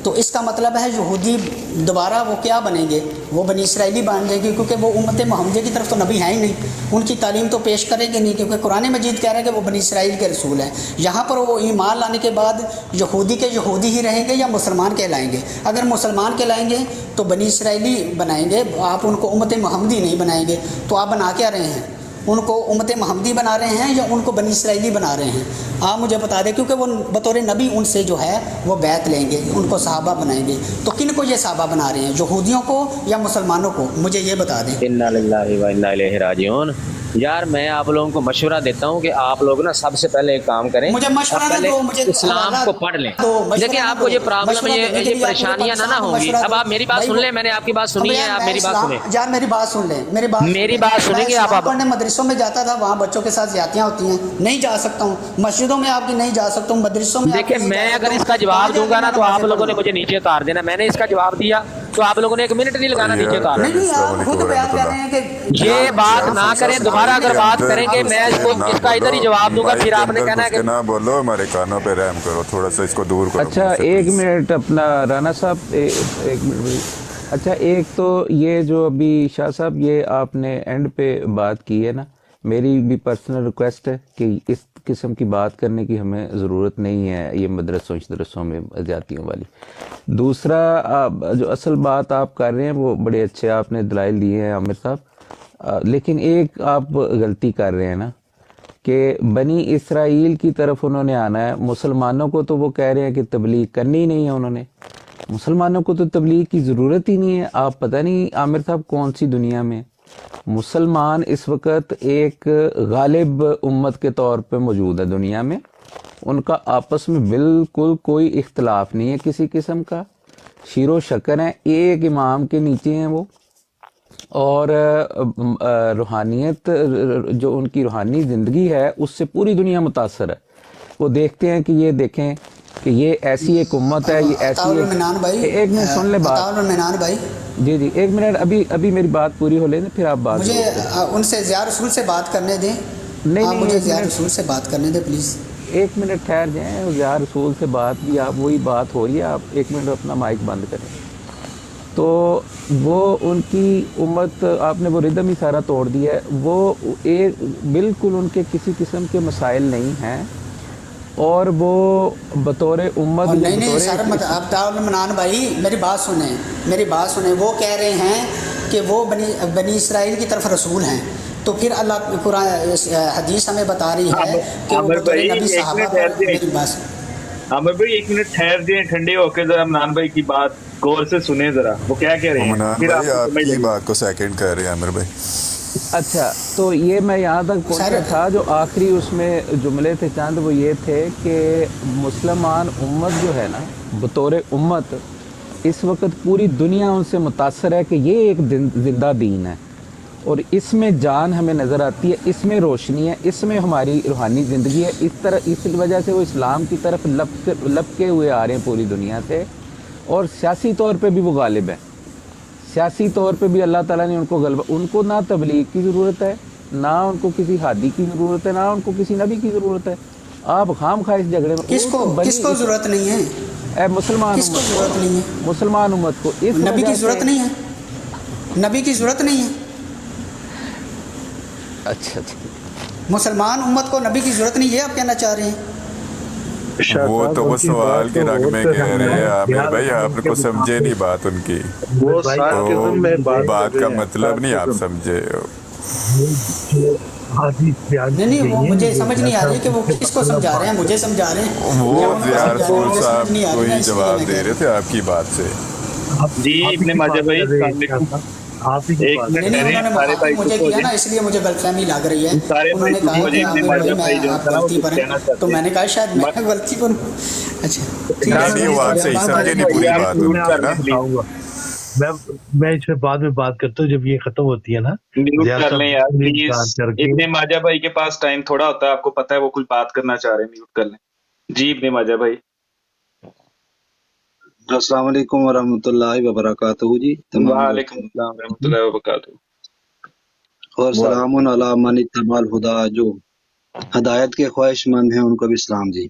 تو اس کا مطلب ہے یہودی دوبارہ وہ کیا بنیں گے, وہ بنی اسرائیلی بن جائیں گے, کیونکہ وہ امت محمدیہ کی طرف تو نبی ہیں ہی نہیں, ان کی تعلیم تو پیش کریں گے نہیں, کیونکہ قرآن مجید کہہ رہے ہیں کہ وہ بنی اسرائیل کے رسول ہیں. یہاں پر وہ ایمان لانے کے بعد یہودی کے یہودی ہی رہیں گے یا مسلمان کہلائیں گے؟ اگر مسلمان کہلائیں گے تو بنی اسرائیلی بنائیں گے, آپ ان کو امت محمدی نہیں بنائیں گے. تو آپ بنا کیا رہے ہیں, ان کو امت محمدی بنا رہے ہیں یا ان کو بنی اسرائیلی بنا رہے ہیں؟ آپ مجھے بتا دیں, کیونکہ وہ بطور نبی ان سے جو ہے وہ بیعت لیں گے, ان کو صحابہ بنائیں گے. تو کن کو یہ صحابہ بنا رہے ہیں, یہودیوں کو یا مسلمانوں کو؟ مجھے یہ بتا دیں. انا للہ و انا الیہ راجعون. یار میں آپ لوگوں کو مشورہ دیتا ہوں کہ آپ لوگ نا سب سے پہلے ایک کام کریں, مجھے مشورہ پہلے دو, مجھے اسلام کو پڑھ لیں. دیکھیں آپ کو یہ پرابلم, یہ پریشانیاں نہ ہوں گی. اب آپ میری بات سن لیں, میں نے آپ کی بات سنی ہے, آپ میری بات سنیں. یار میری بات سن لیں, میری بات سنیں گے آپ. پڑھنے مدرسوں میں جاتا تھا, وہاں بچوں کے ساتھ زیادتیاں ہوتی ہیں, نہیں جا سکتا ہوں. مسجدوں میں آپ کی نہیں جا سکتا ہوں, مدرسوں میں. دیکھیں میں اگر اس کا جواب دوں گا نا تو آپ لوگوں نے مجھے نیچے اتار دینا. میں نے اس کا جواب دیا تو آپ لوگوں نے 1 منٹ نہیں لگانا نیچے اتار. نہیں, آپ خود بیان کر رہے ہیں کہ یہ بات نہ کریں دوبارہ. اگر بات کریں گے میں اس کا ادھر ہی جواب دوں گا, پھر آپ نے کہنا ہے کہ نہ بولو, ہمارے کانوں پہ رحم کرو, تھوڑا سا اس کو دور کرو. اچھا 1 منٹ اپنا رانا صاحب, 1 منٹ. اچھا ایک تو یہ جو ابھی شاہ صاحب یہ آپ نے اینڈ پہ بات کی ہے نا, میری بھی پرسنل ریکویسٹ ہے کہ اس قسم کی بات کرنے کی ہمیں ضرورت نہیں ہے یہ مدرسوں میں زیادتیوں والی. دوسرا جو اصل بات آپ کر رہے ہیں وہ بڑے اچھے آپ نے دلائل دیے ہیں عامر صاحب, لیکن ایک آپ غلطی کر رہے ہیں نا کہ بنی اسرائیل کی طرف انہوں نے آنا ہے. مسلمانوں کو تو وہ کہہ رہے ہیں کہ تبلیغ کرنی ہی نہیں ہے, انہوں نے مسلمانوں کو تو تبلیغ کی ضرورت ہی نہیں ہے. آپ پتہ نہیں عامر صاحب کون سی دنیا میں مسلمان اس وقت ایک غالب امت کے طور پہ موجود ہے دنیا میں. ان کا آپس میں بالکل کوئی اختلاف نہیں ہے کسی قسم کا, شیر و شکر ہیں, ایک امام کے نیچے ہیں وہ. اور روحانیت جو ان کی روحانی زندگی ہے اس سے پوری دنیا متاثر ہے. وہ دیکھتے ہیں کہ یہ دیکھیں کہ یہ ایسی ایک امت ہے, یہ ایسی ایک منٹ سن لے بات. بھائی جی 1 منٹ, ابھی میری بات پوری ہو لے پھر آپ بات. مجھے ان سے ضیاء رسول سے بات کرنے دیں. نہیں مجھے ضیاء رسول سے بات کرنے دیں پلیز. 1 منٹ ٹھہر جائیں. ضیاء رسول سے بات بھی آپ وہی بات ہو رہی ہے, آپ 1 منٹ اپنا مائک بند کریں. تو وہ ان کی امت آپ نے وہ ردم ہی سارا توڑ دیا ہے. وہ بالکل ان کے کسی قسم کے مسائل نہیں ہیں, اور وہ بطور امت نہیں سر, آپ منان بھائی میری بات سنیں. وہ کہہ رہے ہیں کہ وہ بنی اسرائیل کی طرف رسول ہیں, تو پھر اللہ قرآن حدیث ہمیں بتا رہی ہے کہ وہ بطور نبی صحابہ پر. میری بات عامر بھائی 1 منٹ ٹھہر دیں, ٹھنڈے ہو کے ذرا منان بھائی کی بات غور سے سنیں ذرا, وہ کیا کہہ رہے ہیں. منان بھائی آپ کی بات کو سیکنڈ کر رہے ہیں عامر بھائی. اچھا تو یہ میں یہاں تک پہنچا تھا, جو آخری اس میں جملے تھے چند وہ یہ تھے کہ مسلمان امت جو ہے نا بطور امت اس وقت پوری دنیا ان سے متاثر ہے کہ یہ ایک زندہ دین ہے, اور اس میں جان ہمیں نظر آتی ہے, اس میں روشنی ہے, اس میں ہماری روحانی زندگی ہے. اس وجہ سے وہ اسلام کی طرف لپکے ہوئے آ رہے ہیں پوری دنیا سے, اور سیاسی طور پہ بھی وہ غالب ہے. سیاسی طور پہ بھی اللہ تعالیٰ نے ان کو غلبہ, ان کو نہ تبلیغ کی ضرورت ہے نہ ان کو کسی ہادی کی ضرورت ہے، نہ ان کو کسی نبی کی ضرورت ہے. آپ خام خواہ اس جھگڑے میں. کس کو ضرورت نہیں ہے؟ اے مسلمان کس کو امت ضرورت نہیں ہے؟ مسلمان امت کو اس نبی وجہ کی ضرورت سے. نہیں ہے، نبی کی ضرورت نہیں ہے. اچھا مسلمان امت کو نبی کی ضرورت نہیں، یہ آپ کہنا چاہ رہے ہیں؟ وہ تو وہ سوال کے رنگ میں کہہ رہے ہیں عامر بھائی، آپ کو سمجھے نہیں بات ان کی، وہ سارکزم میں بات کا مطلب نہیں آپ سمجھے. نہیں وہ مجھے سمجھ نہیں آ رہی کہ وہ کس کو سمجھا رہے ہیں، مجھے سمجھا رہے ہیں. وہ ان کو ضیاء سمجھا رہے ہیں، رسول مجھے صاحب سمجھ نہیں آ کو رہی نا، ہی اس لیے جواب میں دے کہہ رہے تھے آپ کی بات سے. جی ابن ماجہ بھائی السلام علیکم. ایک منٹ نہیں ٹھہریں، انہوں نے سارے بھائی مجھے چپ ہو کیا نا، جائیں. اس لیے مجھے غلط فہمی لگ رہی ہے. سارے انہوں بھائی نے چپ کہا ہو کہ جائیں. ابن عامر ماجہ بھائی بھائی جو آپ ہے نا وہ غلطی کچھ پر کہنا ہیں، تو چاہتے میں ہیں. نے کہا شاید میں غلطی پر ہوں. اچھا ٹھیک ہے. نہیں نہیں وہ آپ صحیح سمجھے نہیں پوری بات ان کی نا. میں اس پہ بعد میں بات کرتا ہوں جب یہ ختم ہوتی ہے نا. میوٹ ضیاء کر صاحب لیں یار پلیز. بات کر کے ابن ماجہ بھائی کے پاس ٹائم تھوڑا ہوتا ہے، آپ کو پتا ہے وہ کچھ بات کرنا چاہ رہے ہیں. میوٹ کر لیں. جی ابن ماجہ بھائی. السلام علیکم ورحمۃ اللہ وبرکاتہ جی تمام وعلیکم دوستوں السلام ورحمۃ اللہ وبرکاتہ. اور سلام علی من اتبع الہدی، جو ہدایت کے خواہش مند ہیں ان کو بھی سلام جی.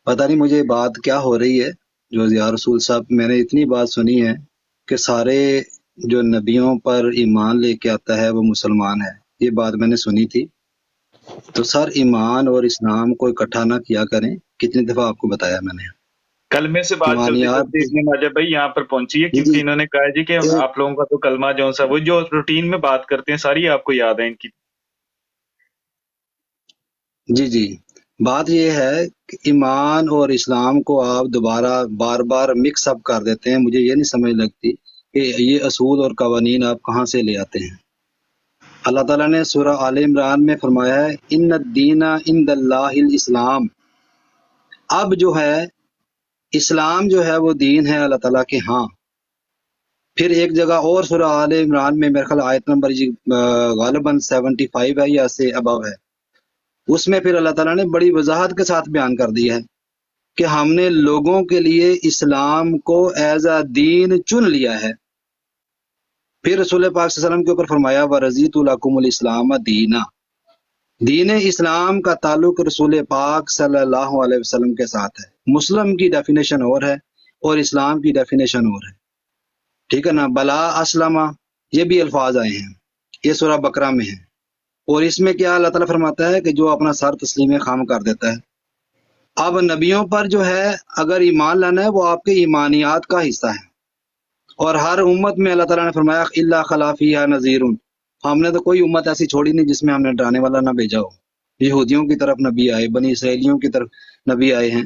پتہ نہیں مجھے بات کیا ہو رہی ہے جو ضیاء رسول صاحب، میں نے اتنی بات سنی ہے کہ سارے جو نبیوں پر ایمان لے کے آتا ہے وہ مسلمان ہے، یہ بات میں نے سنی تھی. تو سر ایمان اور اسلام کو اکٹھا نہ کیا کریں، کتنی دفعہ آپ کو بتایا میں نے. کلمے سے بات چلتی ایمانیات چلتی ابن ماجہ بھائی یہاں پر پہنچی ہے، جی کیونکہ جی انہوں نے کہا جی کہ آپ لوگوں کا تو کلمہ جو سا وہ جو روٹین میں بات کرتے ہیں ساری آپ کو یاد ہے ان کی. جی بات یہ ہے کہ ایمان اور اسلام کو آپ دوبارہ بار بار مکس اپ کر دیتے ہیں. مجھے یہ نہیں سمجھ لگتی کہ یہ اصول اور قوانین آپ کہاں سے لے آتے ہیں. اللہ تعالیٰ نے سورہ آل عمران میں فرمایا ہے ان الدین عند اللہ الاسلام. اب جو ہے اسلام جو ہے وہ دین ہے اللہ تعالیٰ کے ہاں. پھر ایک جگہ اور سورہ آل عمران میں میرے خیال آیت نمبر غالباً 75 ہے یا سے ابو ہے، اس میں پھر اللہ تعالیٰ نے بڑی وضاحت کے ساتھ بیان کر دیا ہے کہ ہم نے لوگوں کے لیے اسلام کو ایز اے دین چن لیا ہے. پھر رسول پاک صلی اللہ علیہ وسلم کے اوپر فرمایا وَرَضِيتُ لَكُمُ الْإِسْلَامَ دِينًا. دین اسلام کا تعلق رسول پاک صلی اللہ علیہ وسلم کے ساتھ ہے. مسلم کی ڈیفینیشن اور ہے اور اسلام کی ڈیفینیشن اور ہے، ٹھیک ہے نا. بلا اسلم یہ بھی الفاظ آئے ہیں، یہ سورہ بقرہ میں ہے. اور اس میں کیا اللہ تعالیٰ فرماتا ہے کہ جو اپنا سر تسلیم خام کر دیتا ہے. اب نبیوں پر جو ہے اگر ایمان لانا ہے وہ آپ کے ایمانیات کا حصہ ہے. اور ہر امت میں اللہ تعالیٰ نے فرمایا الا خلا فیہا نذیر. ہم نے تو کوئی امت ایسی چھوڑی نہیں جس میں ہم نے ڈرانے والا نہ بھیجا ہو. یہودیوں کی طرف نبی آئے، بنی اسرائیلیوں کی طرف نبی آئے ہیں،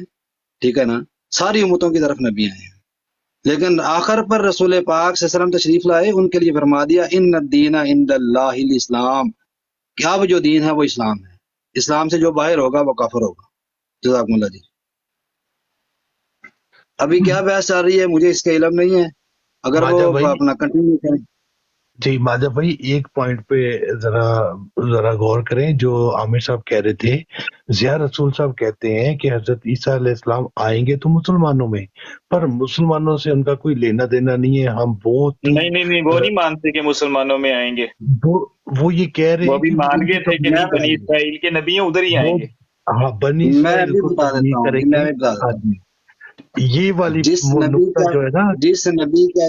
ٹھیک ہے نا. ساری امتوں کی طرف نبی آئے ہیں، لیکن آخر پر رسول پاک صلی اللہ علیہ وسلم تشریف لائے، ان کے لیے فرما دیا ان الدین عند اللہ الاسلام، کہ اب جو دین ہے وہ اسلام ہے. اسلام سے جو باہر ہوگا وہ کافر ہوگا. جزاکم اللہ جی. ابھی کیا بحث چل رہی ہے مجھے اس کا علم نہیں ہے، اگر ماجہ وہ بھائی اپنا کنٹینیو کریں. جی ماجہ بھائی ایک پوائنٹ پہ ذرا غور کریں جو عامر صاحب کہہ رہے تھے. ضیاء رسول صاحب کہتے ہیں کہ حضرت عیسیٰ علیہ السلام آئیں گے تو مسلمانوں میں، پر مسلمانوں سے ان کا کوئی لینا دینا نہیں ہے. ہم بہت ہی نہیں وہ نہیں مانتے کہ مسلمانوں میں آئیں گے. وہ یہ کہہ رہے وہ ہیں بھی کہ وہ مان ان کی گئے تھے کہ نہیں بنی تبلیغ کریں اسرائیل کے نبی ہیں ادھر ہی گے. آئیں وہ گے. ہاں بنی میں اسرائیل بھی کو بتا تبلیغ دیتا ہوں کریں جی، میں گے. بھی بتا ہاں دیتا ہوں. جی یہ والی نقطہ جو ہے نا. جس نبی کا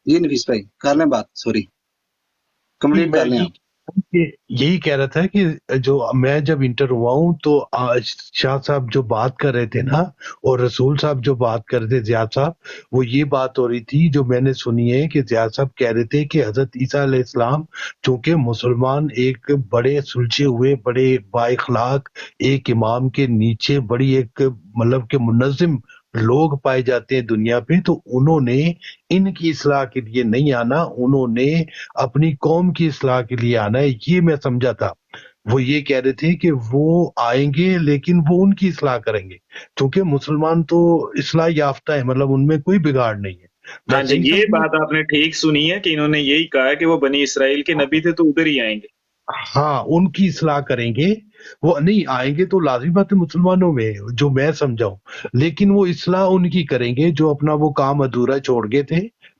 جی نفیس بھائی کر لیں بات، سوری جی کمپلیٹ میں کر لیں آپ. یہی کہہ رہا تھا کہ جو میں جب انٹر ہوا ہوں تو شاہ صاحب جو بات کر رہے تھے نا اور رسول صاحب جو بات کر رہے تھے ضیاء صاحب، وہ یہ بات ہو رہی تھی جو میں نے سنی ہے کہ ضیاء صاحب کہہ رہے تھے کہ حضرت عیسیٰ علیہ السلام چونکہ مسلمان ایک بڑے سلجھے ہوئے بڑے با اخلاق ایک امام کے نیچے بڑی ایک مطلب کہ منظم لوگ پائے جاتے ہیں دنیا پہ، تو انہوں نے ان کی اصلاح کے لیے نہیں آنا، انہوں نے اپنی قوم کی اصلاح کے لیے آنا ہے. یہ میں سمجھا تھا. وہ یہ کہہ رہے تھے کہ وہ آئیں گے لیکن وہ ان کی اصلاح کریں گے، کیونکہ مسلمان تو اصلاح یافتہ ہے، مطلب ان میں کوئی بگاڑ نہیں ہے. میں ہاں جی صحیح یہ سمجھا؟ بات آپ نے ٹھیک سنی ہے کہ انہوں نے یہی کہا کہ وہ بنی اسرائیل کے نبی تھے تو ادھر ہی آئیں گے. ہاں ان کی اصلاح کریں گے. وہ نہیں آئیں گے تو لازمی بات ہے مسلمانوں میں جو میں سمجھاؤں، لیکن وہ اصلاح ان کی کریں گے جو اپنا وہ کام ادھورا چھوڑ گئے تھے.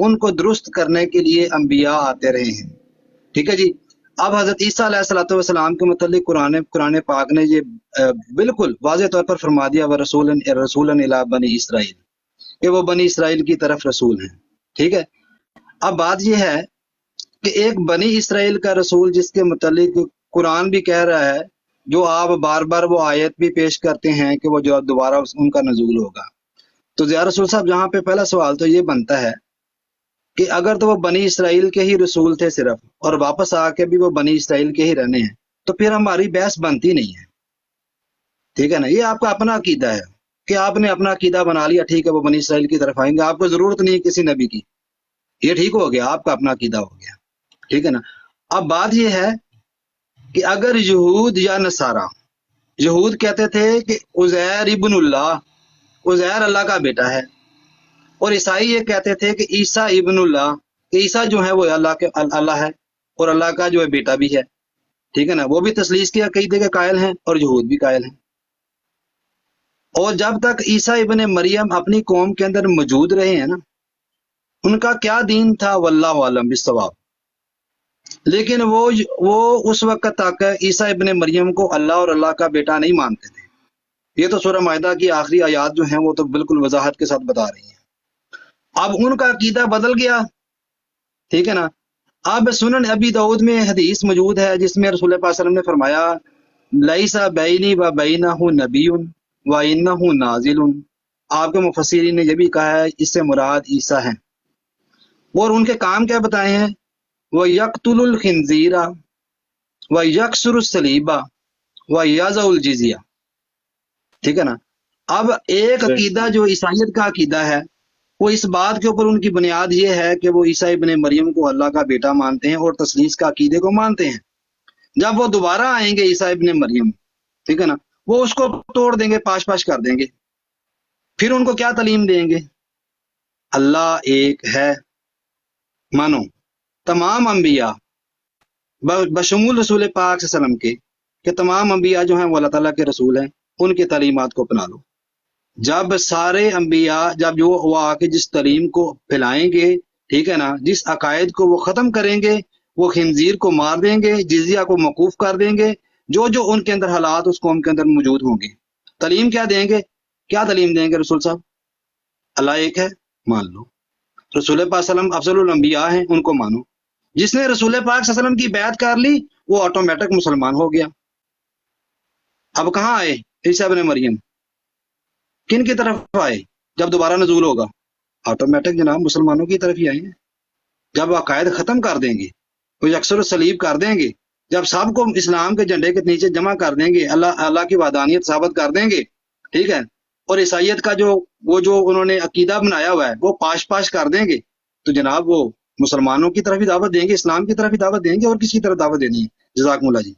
ان کو درست کرنے کے لیے انبیاء آتے رہے ہیں. ٹھیک ہے جی. اب حضرت عیسیٰ علیہ الصلوۃ والسلام کے متعلق قرآن پاک نے یہ بالکل واضح طور پر فرما دیا رسولا الی بنی اسرائیل، کہ وہ بنی اسرائیل کی طرف رسول ہیں. ٹھیک ہے. اب بات یہ ہے کہ ایک بنی اسرائیل کا رسول جس کے متعلق قرآن بھی کہہ رہا ہے، جو آپ بار بار وہ آیت بھی پیش کرتے ہیں کہ وہ جو دوبارہ ان کا نزول ہوگا. تو ضیاء رسول صاحب یہاں پہ پہلا سوال تو یہ بنتا ہے کہ اگر تو وہ بنی اسرائیل کے ہی رسول تھے صرف، اور واپس آ کے بھی وہ بنی اسرائیل کے ہی رہنے ہیں، تو پھر ہماری بحث بنتی نہیں ہے. ٹھیک ہے نا. یہ آپ کا اپنا عقیدہ ہے کہ آپ نے اپنا عقیدہ بنا لیا، ٹھیک ہے وہ بنی اسرائیل کی طرف آئیں گے، آپ کو ضرورت نہیں ہے کسی نبی کی. یہ ٹھیک ہو گیا، آپ کا اپنا عقیدہ ہو گیا. ٹھیک ہے نا. اب بات یہ ہے کہ اگر یہود یا نصارہ، یہود کہتے تھے کہ عزیر ابن اللہ، عزیر اللہ کا بیٹا ہے، اور عیسائی یہ کہتے تھے کہ عیسیٰ ابن اللہ، کہ عیسیٰ جو ہے وہ اللہ ہے اور اللہ کا جو ہے بیٹا بھی ہے. ٹھیک ہے نا. وہ بھی تثلیث کے عقیدے کے قائل ہیں اور یہود بھی قائل ہیں. اور جب تک عیسیٰ ابن مریم اپنی قوم کے اندر موجود رہے ہیں نا، ان کا کیا دین تھا واللہ عالم بالصواب. لیکن وہ اس وقت تک عیسیٰ ابن مریم کو اللہ اور اللہ کا بیٹا نہیں مانتے تھے. یہ تو سورہ مائدہ کی آخری آیات جو ہیں وہ تو بالکل وضاحت کے ساتھ بتا رہی ہیں. اب ان کا عقیدہ بدل گیا. ٹھیک ہے نا. اب سنن ابی داؤد میں حدیث موجود ہے جس میں رسول اللہ صلی اللہ علیہ وسلم نے فرمایا لیس بینی و بینہ نبی و انہ نازل. آپ کے مفسرین نے یہ بھی کہا ہے اس سے مراد عیسیٰ ہیں. اور ان کے کام کیا بتائے ہیں؟ وہ یقتل الخنزیر و یکسر الصلیب و یضع الجزیہ. ٹھیک ہے نا. اب ایک عقیدہ جو عیسائیت کا عقیدہ ہے، وہ اس بات کے اوپر ان کی بنیاد یہ ہے کہ وہ عیسیٰ ابن مریم کو اللہ کا بیٹا مانتے ہیں اور تثلیث کا عقیدے کو مانتے ہیں. جب وہ دوبارہ آئیں گے عیسیٰ ابن مریم، ٹھیک ہے نا، وہ اس کو توڑ دیں گے، پاش کر دیں گے. پھر ان کو کیا تعلیم دیں گے؟ اللہ ایک ہے مانو. تمام انبیاء بشمول رسول پاک صلی اللہ علیہ وسلم کے، کہ تمام انبیاء جو ہیں وہ اللہ تعالیٰ کے رسول ہیں، ان کی تعلیمات کو اپنا لو. جب سارے انبیاء جب جو وہ آ کے جس تعلیم کو پھیلائیں گے، ٹھیک ہے نا، جس عقائد کو وہ ختم کریں گے، وہ خنزیر کو مار دیں گے، جزیہ کو موقوف کر دیں گے، جو ان کے اندر حالات اس قوم کے اندر موجود ہوں گے. تعلیم کیا دیں گے؟ کیا تعلیم دیں گے رسول صاحب؟ اللہ ایک ہے مان لو. رسول پاک صلی اللہ علیہ وسلم افضل الانبیاء ہیں، ان کو مانو. جس نے رسول پاک صلی اللہ علیہ وسلم کی بیعت کر لی وہ آٹومیٹک مسلمان ہو گیا. اب کہاں آئے عیسیٰ ابن مریم؟ کن کی طرف آئے؟ جب دوبارہ نزول ہوگا آٹومیٹک جناب مسلمانوں کی طرف ہی آئے ہیں. جب عقائد ختم کر دیں گے، وہ یکسر الصلیب کر دیں گے، جب سب کو اسلام کے جھنڈے کے نیچے جمع کر دیں گے، اللہ کی وحدانیت ثابت کر دیں گے، ٹھیک ہے، اور عیسائیت کا جو انہوں نے عقیدہ بنایا ہوا ہے وہ پاش کر دیں گے، تو جناب وہ مسلمانوں کی طرف ہی دعوت دیں گے، اسلام کی طرف ہی دعوت دیں گے، اور کسی کی طرف دعوت دینی ہے. جزاکم اللہ جی.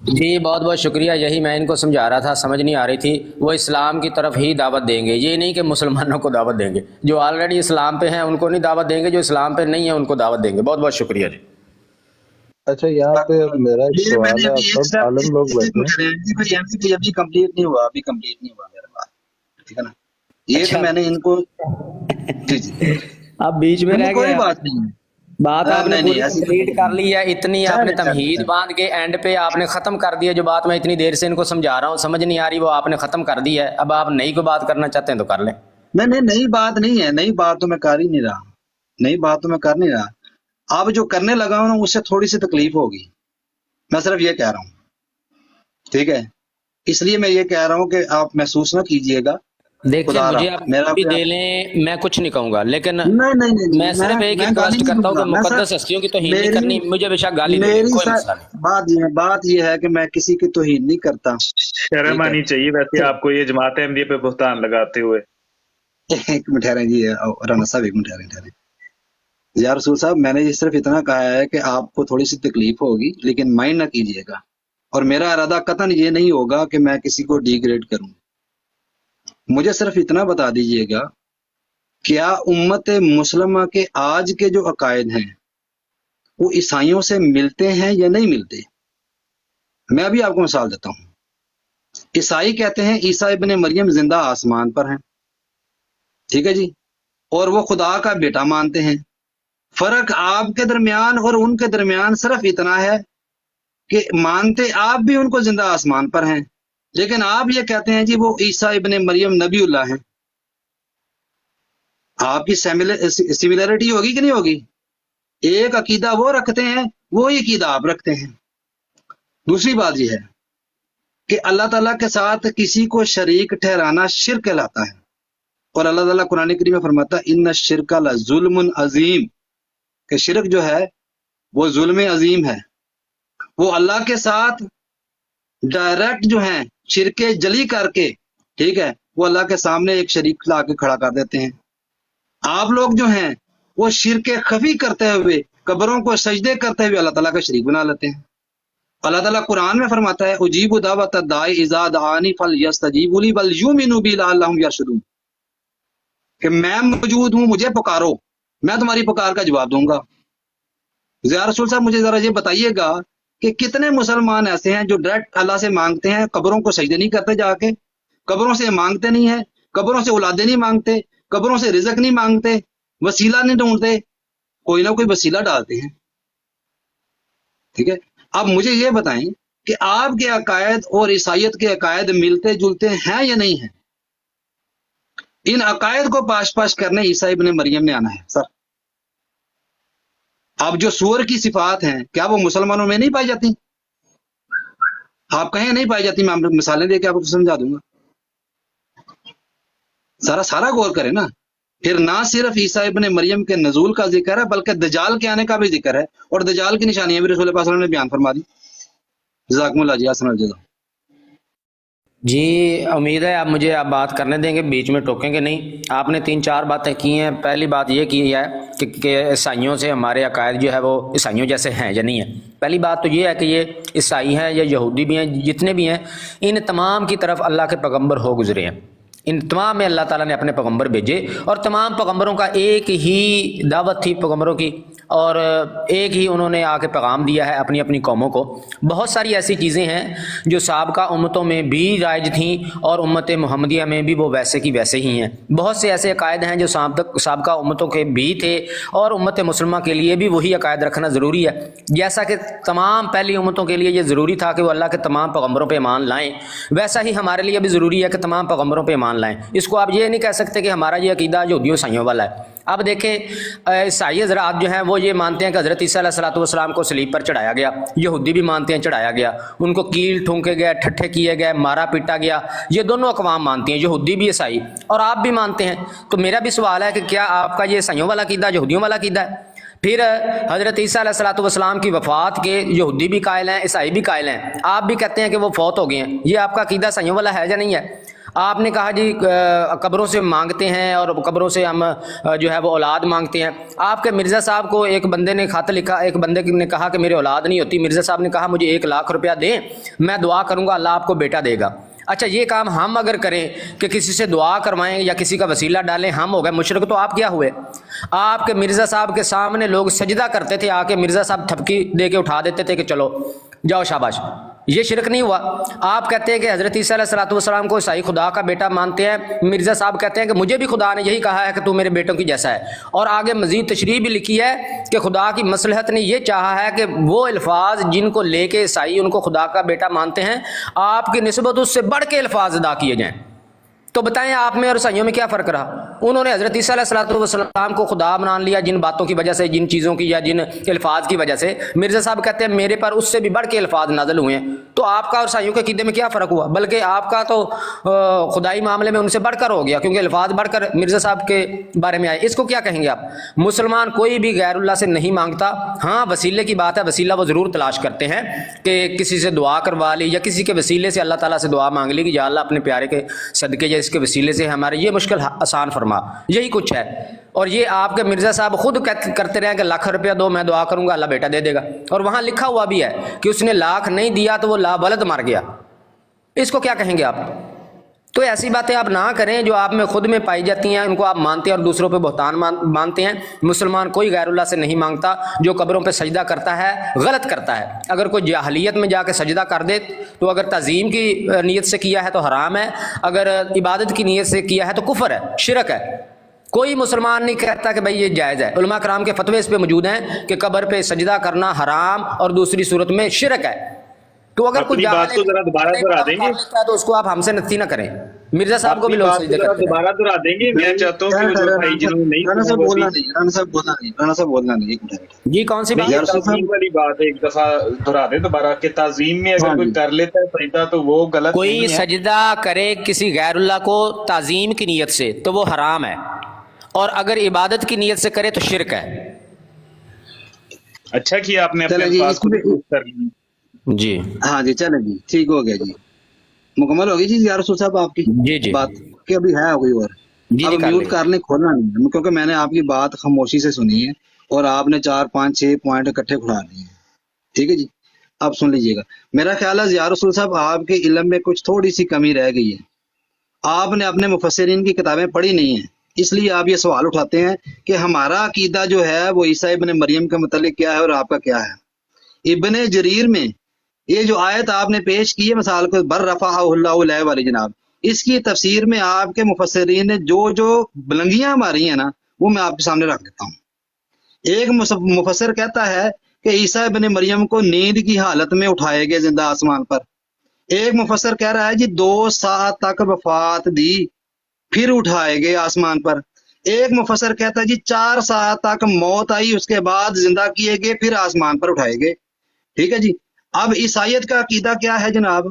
جی بہت بہت شکریہ. یہی میں ان کو سمجھا رہا تھا، سمجھ نہیں آ رہی تھی. وہ اسلام کی طرف ہی دعوت دیں گے، یہ نہیں کہ مسلمانوں کو دعوت دیں گے. جو آلریڈی اسلام پہ ہیں ان کو نہیں دعوت دیں گے، جو اسلام پہ نہیں ہیں ان کو دعوت دیں گے. بہت بہت شکریہ جی. اچھا یہاں پہ میرا ایک سوال ہے، آپ سب عالم لوگ بیٹھے ہیں. ابھی کمپلیٹ نہیں ہوا میرا بات، ٹھیک ہے نا. یہ تو میں نے ان کو اب بیچ میں رہ کوئی گئے. بات نہیں ہے. بات آپ نے پوری کمپلیٹ کر لی ہے. اتنی آپ نے تمہید باندھ کے اینڈ پہ آپ نے ختم کر دیا. جو بات میں اتنی دیر سے ان کو سمجھا رہا ہوں سمجھ نہیں آ رہی، وہ آپ نے ختم کر دی ہے. اب آپ نئی کو بات کرنا چاہتے ہیں تو کر لیں. نہیں نئی بات نہیں ہے، نئی بات تو میں کر ہی نہیں رہا، نئی بات تو میں کر نہیں رہا. آپ جو کرنے لگا ہوں نا اس سے تھوڑی سی تکلیف ہوگی، میں صرف یہ کہہ رہا ہوں، ٹھیک ہے. اس لیے میں یہ کہہ رہا ہوں کہ آپ محسوس نہ کیجئے گا. دیکھیں مجھے آپ بھی دے لیں، میں کچھ نہیں کہوں گا، لیکن میں صرف ایک ریکویسٹ کرتا ہوں کہ مقدس ہستیوں کی توہین نہیں کرنی. مجھے بے شک گالی دے دیں، کوئی مسئلہ نہیں. بات یہ ہے کہ میں کسی کی توہین نہیں کرتا. شرم آنی چاہیے ویسے آپ کو یہ جماعت احمدیہ پہ بہتان لگاتے ہوئے. ایک منٹ ٹھہریں جی، رانا صاحب ایک منٹ ٹھہریں. یا رسول صاحب میں نے صرف اتنا کہا ہے کہ آپ کو تھوڑی سی تکلیف ہوگی لیکن مائنڈ نہ کیجیے گا، اور میرا ارادہ قطعاً یہ نہیں ہوگا کہ میں کسی کو ڈی گریڈ کروں. مجھے صرف اتنا بتا دیجئے گا، کیا امت مسلمہ کے آج کے جو عقائد ہیں وہ عیسائیوں سے ملتے ہیں یا نہیں ملتے؟ میں ابھی آپ کو مثال دیتا ہوں. عیسائی کہتے ہیں عیسیٰ ابن مریم زندہ آسمان پر ہیں، ٹھیک ہے جی، اور وہ خدا کا بیٹا مانتے ہیں۔ فرق آپ کے درمیان اور ان کے درمیان صرف اتنا ہے کہ مانتے آپ بھی ان کو زندہ آسمان پر ہیں، لیکن آپ یہ کہتے ہیں جی وہ عیسیٰ ابن مریم نبی اللہ ہیں۔ آپ کی سملرٹی ہوگی کہ نہیں ہوگی؟ ایک عقیدہ وہ رکھتے ہیں، وہی عقیدہ آپ رکھتے ہیں۔ دوسری بات یہ ہے کہ اللہ تعالیٰ کے ساتھ کسی کو شریک ٹھہرانا شرک کہلاتا ہے، اور اللہ تعالیٰ قرآن کریم میں فرماتا ہے ان الشرک لظلم عظیم، کہ شرک جو ہے وہ ظلم عظیم ہے۔ وہ اللہ کے ساتھ ڈائریکٹ جو ہیں شرک جلی کر کے، ٹھیک ہے، وہ اللہ کے سامنے ایک شریک لا کے کھڑا کر دیتے ہیں۔ آپ لوگ جو ہیں وہ شرک خفی کرتے ہوئے، قبروں کو سجدے کرتے ہوئے اللہ تعالیٰ کا شریک بنا لیتے ہیں۔ اللہ تعالیٰ قرآن میں فرماتا ہے اجیب دعوت الداعی اذا دعانی فلیستجیبوا لی ولیؤمنوا بی لعلہم یرشدون، کہ میں موجود ہوں، مجھے پکارو، میں تمہاری پکار کا جواب دوں گا۔ ضیاء رسول صاحب مجھے ذرا یہ بتائیے گا کہ کتنے مسلمان ایسے ہیں جو ڈائریکٹ اللہ سے مانگتے ہیں، قبروں کو سجدے نہیں کرتے، جا کے قبروں سے مانگتے نہیں ہیں، قبروں سے اولادیں نہیں مانگتے، قبروں سے رزق نہیں مانگتے، وسیلہ نہیں ڈھونڈتے، کوئی نہ کوئی وسیلہ ڈالتے ہیں۔ ٹھیک ہے، اب مجھے یہ بتائیں کہ آپ کے عقائد اور عیسائیت کے عقائد ملتے جلتے ہیں یا نہیں ہیں؟ ان عقائد کو پاش پاش کرنے عیسیٰ ابن مریم نے آنا ہے سر۔ اب جو سور کی صفات ہیں کیا وہ مسلمانوں میں نہیں پائی جاتی؟ آپ کہیں نہیں پائی جاتی، میں مثالیں دے کے آپ کو سمجھا دوں گا۔ سارا غور کریں نا۔ پھر نہ صرف عیسیٰ ابن مریم کے نزول کا ذکر ہے بلکہ دجال کے آنے کا بھی ذکر ہے، اور دجال کی نشانیاں بھی رسول اللہ صلی اللہ علیہ وسلم نے بیان فرما دی۔ جزاکم اللہ جی، احسن الجزا۔ جی امید ہے آپ مجھے آپ بات کرنے دیں گے، بیچ میں ٹوکیں گے نہیں۔ آپ نے 3-4 باتیں کی ہیں۔ پہلی بات یہ کی ہے کہ عیسائیوں سے ہمارے عقائد جو ہے وہ عیسائیوں جیسے ہیں یا نہیں ہیں۔ پہلی بات تو یہ ہے کہ یہ عیسائی ہیں یا یہودی بھی ہیں، جتنے بھی ہیں، ان تمام کی طرف اللہ کے پیغمبر ہو گزرے ہیں۔ ان تمام میں اللہ تعالیٰ نے اپنے پیغمبر بھیجے، اور تمام پیغمبروں کا ایک ہی دعوت تھی پیغمبروں کی، اور ایک ہی انہوں نے آ کے پیغام دیا ہے اپنی اپنی قوموں کو۔ بہت ساری ایسی چیزیں ہیں جو سابقہ امتوں میں بھی رائج تھیں، اور امت محمدیہ میں بھی وہ ویسے کی ویسے ہی ہیں۔ بہت سے ایسے عقائد ہیں جو سابقہ امتوں کے بھی تھے، اور امت مسلمہ کے لیے بھی وہی عقائد رکھنا ضروری ہے۔ جیسا کہ تمام پہلی امتوں کے لیے یہ ضروری تھا کہ وہ اللہ کے تمام پیغمبروں پہ ایمان لائیں، ویسا ہی ہمارے لیے بھی ضروری ہے کہ تمام پیغمبروں پہ ایمان لائیں۔ اس کو آپ یہ نہیں کہہ سکتے کہ ہمارا یہ عقیدہ یہودیوں عیسائیوں والا ہے۔ اب دیکھیں عیسائی حضرات جو ہیں وہ یہ مانتے ہیں کہ حضرت عیسیٰ علیہ السلام کو صلیب پر چڑھایا گیا، یہودی بھی مانتے ہیں چڑھایا گیا، ان کو کیل ٹھونکے گئے، ٹھٹھے کیے گئے، مارا پیٹا گیا، یہ دونوں اقوام مانتی ہیں، یہودی بھی عیسائی، اور آپ بھی مانتے ہیں۔ تو میرا بھی سوال ہے کہ کیا آپ کا یہ عیسائیوں والا عقیدہ یہودیوں والا عقیدہ ہے؟ پھر حضرت عیسیٰ علیہ السلام کی وفات کے یہودی بھی قائل ہیں، عیسائی بھی قائل ہیں، آپ بھی کہتے ہیں کہ وہ فوت ہو گئے ہیں، یہ آپ کا عقیدہ عیسائیوں والا ہے یا نہیں ہے؟ آپ نے کہا جی قبروں سے مانگتے ہیں، اور قبروں سے ہم جو ہے وہ اولاد مانگتے ہیں۔ آپ کے مرزا صاحب کو ایک بندے نے خط لکھا، ایک بندے نے کہا کہ میرے اولاد نہیں ہوتی، مرزا صاحب نے کہا مجھے 1 لاکھ روپیہ دیں، میں دعا کروں گا اللہ آپ کو بیٹا دے گا۔ اچھا یہ کام ہم اگر کریں کہ کسی سے دعا کروائیں یا کسی کا وسیلہ ڈالیں، ہم ہو گئے مشرک، تو آپ کیا ہوئے؟ آپ کے مرزا صاحب کے سامنے لوگ سجدہ کرتے تھے، آ کے مرزا صاحب تھپکی دے کے اٹھا دیتے تھے کہ چلو جاؤ شاباش، یہ شرک نہیں ہوا؟ آپ کہتے ہیں کہ حضرت عیسیٰ علیہ السلام کو عیسائی خدا کا بیٹا مانتے ہیں، مرزا صاحب کہتے ہیں کہ مجھے بھی خدا نے یہی کہا ہے کہ تو میرے بیٹوں کی جیسا ہے، اور آگے مزید تشریح بھی لکھی ہے کہ خدا کی مصلحت نے یہ چاہا ہے کہ وہ الفاظ جن کو لے کے عیسائی ان کو خدا کا بیٹا مانتے ہیں، آپ کی نسبت اس سے بڑھ کے الفاظ ادا کیے جائیں۔ تو بتائیں آپ میں اور عیسائیوں میں کیا فرق رہا؟ انہوں نے حضرت عیسیٰ علیہ السلام کو خدا مان لیا جن باتوں کی وجہ سے، جن چیزوں کی یا جن الفاظ کی وجہ سے۔ مرزا صاحب کہتے ہیں میرے پر اس سے بھی بڑھ کے الفاظ نازل ہوئے ہیں۔ تو آپ کا اور عیسائیوں کے عقیدے میں کیا فرق ہوا؟ بلکہ آپ کا تو خدائی معاملے میں ان سے بڑھ کر ہو گیا، کیونکہ الفاظ بڑھ کر مرزا صاحب کے بارے میں آئے۔ اس کو کیا کہیں گے آپ؟ مسلمان کوئی بھی غیر اللہ سے نہیں مانگتا، ہاں وسیلے کی بات ہے، وسیلہ وہ ضرور تلاش کرتے ہیں کہ کسی سے دعا کروا لی، یا کسی کے وسیلے سے اللہ تعالیٰ سے دعا مانگ لی کہ یا اللہ اپنے پیارے کے صدقے یا اس کے وسیلے سے ہمارے یہ مشکل آسان فرما، یہی کچھ ہے۔ اور یہ آپ کے مرزا صاحب خود کرتے رہے کہ 1 لاکھ روپیہ دو، میں دعا کروں گا اللہ بیٹا دے دے گا، اور وہاں لکھا ہوا بھی ہے کہ اس نے 1 لاکھ نہیں دیا تو وہ لا ولد مر گیا۔ اس کو کیا کہیں گے آپ؟ تو ایسی باتیں آپ نہ کریں جو آپ میں خود میں پائی جاتی ہیں، ان کو آپ مانتے ہیں اور دوسروں پہ بہتان مانتے ہیں۔ مسلمان کوئی غیر اللہ سے نہیں مانگتا، جو قبروں پہ سجدہ کرتا ہے غلط کرتا ہے۔ اگر کوئی جاہلیت میں جا کے سجدہ کر دے تو اگر تعظیم کی نیت سے کیا ہے تو حرام ہے، اگر عبادت کی نیت سے کیا ہے تو کفر ہے، شرک ہے۔ کوئی مسلمان نہیں کہتا کہ بھائی یہ جائز ہے. علماء کرام کے فتوے اس پہ موجود ہیں کہ قبر پہ سجدہ کرنا حرام اور دوسری صورت میں شرک ہے. تو اگر کوئی اپنی بات کو ذرا دوبارہ دہرا دیں گے؟ تو اس کو آپ ہم سے نفی نہ کریں. مرزا صاحب کو بھی اپنی لوگ بات کو سجدہ ذرا کرتے ہیں. دوبارہ دہرا دیں گے؟ میں چاہتا ہوں کہ وہ جو بھائی جنہوں نے نہیں رانا سنا صاحب وہ بھی بولنا نہیں، رانا صاحب بولنا نہیں، رانا صاحب بولنا نہیں، ایک منٹ. جی کون سی نہیں، بات؟ یہ یا رسول تعظیم صاحب، والی بات ایک دفعہ دہرا دیں دوبارہ کہ تعظیم میں اگر ہاں کوئی جی، کر لیتا ہے سجدہ تو وہ غلط کوئی نہیں ہے. سجدہ کرے کسی غیر اللہ کو تعظیم کی نیت سے تو وہ حرام ہے، اور اگر عبادت کی نیت سے کرے تو شرک ہے. اچھا کیا آپ نے اپنے چلے جی الفاظ اس کو میں، درست کر لی. جی ہاں جی چلے جی ٹھیک ہو گیا جی، مکمل ہوگی جی یا رسول صاحب آپ کی جی جی بات کہ ابھی ہے کوئی اور؟ جی اب جی کر میوٹ لیں. کر لیں، کھولنا نہیں ہے، کیونکہ میں نے آپ کی بات خاموشی سے سنی ہے اور آپ نے 4 5 6 پوائنٹ اکٹھے کھڑا دیے ہیں. ٹھیک ہے جی، اب سن لیجئے گا. میرا خیال ہے یا رسول صاحب آپ کے علم میں کچھ تھوڑی سی کمی رہ گئی ہے. آپ نے اپنے مفسرین کی کتابیں پڑھی نہیں ہیں، اس لیے آپ یہ سوال اٹھاتے ہیں کہ ہمارا عقیدہ جو ہے وہ عیسیٰ ابن مریم کے متعلق کیا ہے اور آپ کا کیا ہے. ابن جریر میں یہ جو آیت آپ نے پیش کی ہے مثال کو بر رفعہ اللہ علیہ والی جناب، اس کی تفسیر میں آپ کے مفسرین نے جو بلندیاں ماری ہیں نا وہ میں آپ کے سامنے رکھ دیتا ہوں. ایک مفسر کہتا ہے کہ عیسیٰ ابن مریم کو نیند کی حالت میں اٹھائے گئے زندہ آسمان پر. ایک مفسر کہہ رہا ہے جی 2 ساعت تک وفات دی پھر اٹھائے گئے آسمان پر. ایک مفسر کہتا ہے جی 4 ساعت تک موت آئی اس کے بعد زندہ کیے گئے پھر آسمان پر اٹھائے گئے. ٹھیک ہے جی. اب عیسائیت کا عقیدہ کیا ہے جناب؟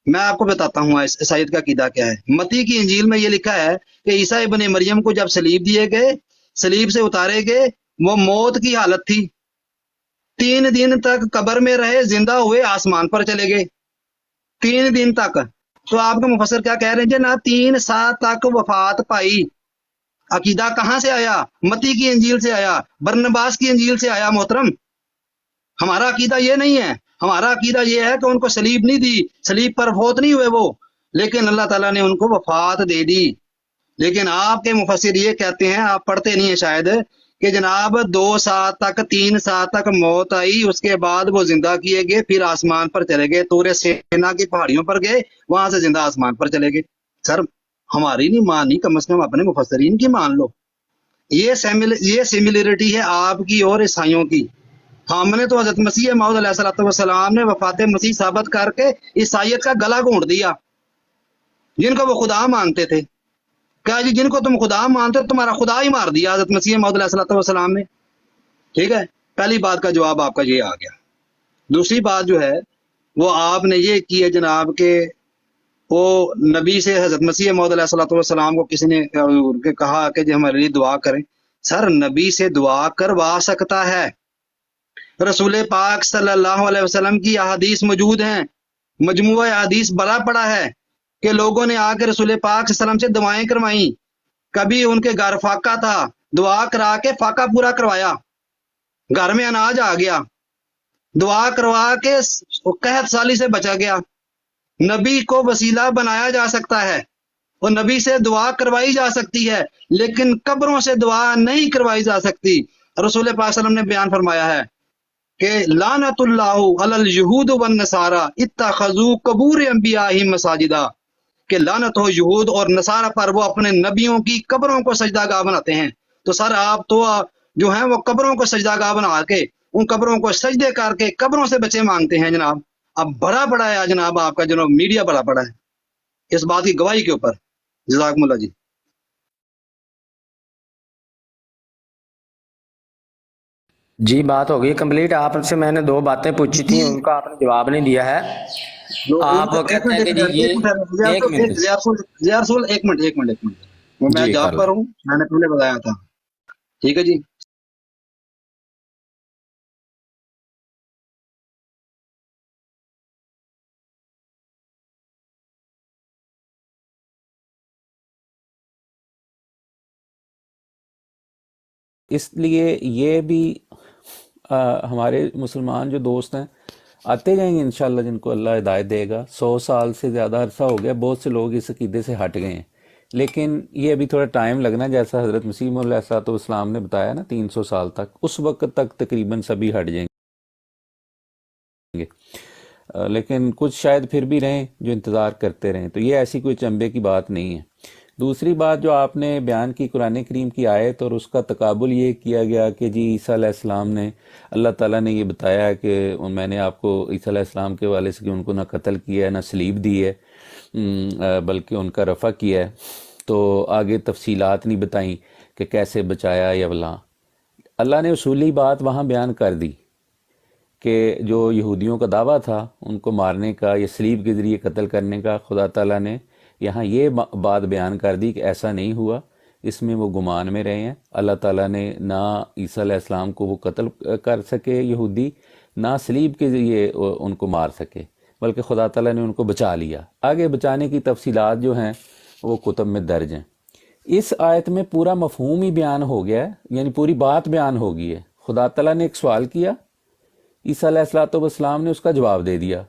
میں آپ کو بتاتا ہوں عیسائیت کا عقیدہ کیا ہے. متی کی انجیل میں یہ لکھا ہے کہ عیسیٰ ابن مریم کو جب صلیب دیے گئے، صلیب سے اتارے گئے، وہ موت کی حالت تھی، 3 دن تک قبر میں رہے، زندہ ہوئے، آسمان پر چلے گئے 3 دن تک. تو آپ کا مفسر کیا کہہ رہے ہیں جناب؟ 3 سال تک وفات پائی. عقیدہ کہاں سے آیا؟ متی کی انجیل سے آیا، برنباس کی انجیل سے آیا محترم. ہمارا عقیدہ یہ نہیں ہے. ہمارا عقیدہ یہ ہے کہ ان کو صلیب نہیں دی، صلیب پر فوت نہیں ہوئے وہ، لیکن اللہ تعالیٰ نے ان کو وفات دے دی. لیکن آپ کے مفسر یہ کہتے ہیں، آپ پڑھتے نہیں ہیں شاید، کہ جناب 2 سال تک 3 سال تک موت آئی، اس کے بعد وہ زندہ کیے گئے، پھر آسمان پر چلے گئے، طور سینا کی پہاڑیوں پر گئے، وہاں سے زندہ آسمان پر چلے گئے. سر ہماری نہیں مانی، کم از کم اپنے مفسرین کی مان لو. یہ سیملرٹی ہے آپ کی اور عیسائیوں کی. ہم نے تو حضرت مسیح موعود علیہ الصلوۃ والسلام نے وفات مسیح ثابت کر کے عیسائیت کا گلا گھونٹ دیا. جن کو وہ خدا مانتے تھے، کہا جی جن کو تم خدا مانتے ہو تمہارا خدا ہی مار دیا حضرت مسیح موعود علیہ الصلوۃ والسلام نے. ٹھیک ہے، پہلی بات کا جواب آپ کا یہ آ گیا. دوسری بات جو ہے وہ آپ نے یہ کی ہے جناب کہ وہ نبی سے حضرت مسیح موعود علیہ الصلوۃ والسلام کو کسی نے کہا کہ جی ہمارے لیے دعا کریں. سر نبی سے دعا کروا سکتا ہے، رسول پاک صلی اللہ علیہ وسلم کی احادیث موجود ہیں، مجموعہ احادیث بڑا پڑا ہے کہ لوگوں نے آ کے رسول پاک صلی اللہ علیہ وسلم سے دعائیں کروائیں. کبھی ان کے گھر فاقہ تھا، دعا کرا کے فاقہ پورا کروایا، گھر میں اناج آ گیا، دعا کروا کے قحط سالی سے بچا گیا. نبی کو وسیلہ بنایا جا سکتا ہے اور نبی سے دعا کروائی جا سکتی ہے، لیکن قبروں سے دعا نہیں کروائی جا سکتی. رسول پاک صلی اللہ علیہ وسلم نے بیان فرمایا ہے کہ لعنت اللہ علی الیہود والنصارى اتخذوا قبور انبیائہم مساجدا، کہ لعنت ہو یہود اور نصارہ پر، وہ اپنے نبیوں کی قبروں کو سجدہ گاہ بناتے ہیں. تو سر آپ تو جو ہیں وہ قبروں کو سجدہ گاہ بنا کے ان قبروں کو سجدے کر کے قبروں سے بچے مانگتے ہیں جناب. اب بڑا پڑا ہے جناب آپ کا جناب میڈیا بڑا پڑا ہے اس بات کی گواہی کے اوپر. جزاکم اللہ جی. جی بات ہو گئی کمپلیٹ. آپ سے میں نے 2 باتیں پوچھی تھیں، ان کا آپ نے جواب نہیں دیا ہے. آپ کہتے ہیں کہ جی یہ ایک منٹ زیارسول ایک منٹ وہ میں جی کر جاب لیں. پر ہوں، میں نے پہلے بتایا تھا. ٹھیک ہے جی. اس لیے یہ بھی ہمارے مسلمان جو دوست ہیں آتے جائیں گے انشاءاللہ، جن کو اللہ ہدایت دے گا. 100 سال سے زیادہ عرصہ ہو گیا، بہت سے لوگ اس عقیدے سے ہٹ گئے ہیں، لیکن یہ ابھی تھوڑا ٹائم لگنا، جیسا حضرت مسیح موعود علیہ السلام نے بتایا نا 300 سال تک، اس وقت تک تقریباً سبھی ہٹ جائیں گے. لیکن کچھ شاید پھر بھی رہیں جو انتظار کرتے رہیں. تو یہ ایسی کوئی چنبے کی بات نہیں ہے. دوسری بات جو آپ نے بیان کی قرآن کریم کی آیت اور اس کا تقابل یہ کیا گیا کہ جی عیسیٰ علیہ السلام نے، اللہ تعالیٰ نے یہ بتایا ہے کہ میں نے آپ کو عیسیٰ علیہ السلام کے والے سے کہ ان کو نہ قتل کیا ہے نہ سلیب دی ہے بلکہ ان کا رفع کیا ہے، تو آگے تفصیلات نہیں بتائیں کہ کیسے بچایا یا فلاں۔ اللہ نے اصولی بات وہاں بیان کر دی کہ جو یہودیوں کا دعویٰ تھا ان کو مارنے کا یا سلیب کے ذریعے قتل کرنے کا، خدا تعالیٰ نے یہاں یہ بات بیان کر دی کہ ایسا نہیں ہوا، اس میں وہ گمان میں رہے ہیں۔ اللہ تعالیٰ نے نہ عیسیٰ علیہ السلام کو وہ قتل کر سکے یہودی، نہ سلیب کے ذریعے ان کو مار سکے، بلکہ خدا تعالیٰ نے ان کو بچا لیا۔ آگے بچانے کی تفصیلات جو ہیں وہ کتب میں درج ہیں۔ اس آیت میں پورا مفہوم ہی بیان ہو گیا ہے، یعنی پوری بات بیان ہو گئی ہے۔ خدا تعالیٰ نے ایک سوال کیا، عیسیٰ علیہ السلام نے اس کا جواب دے دیا،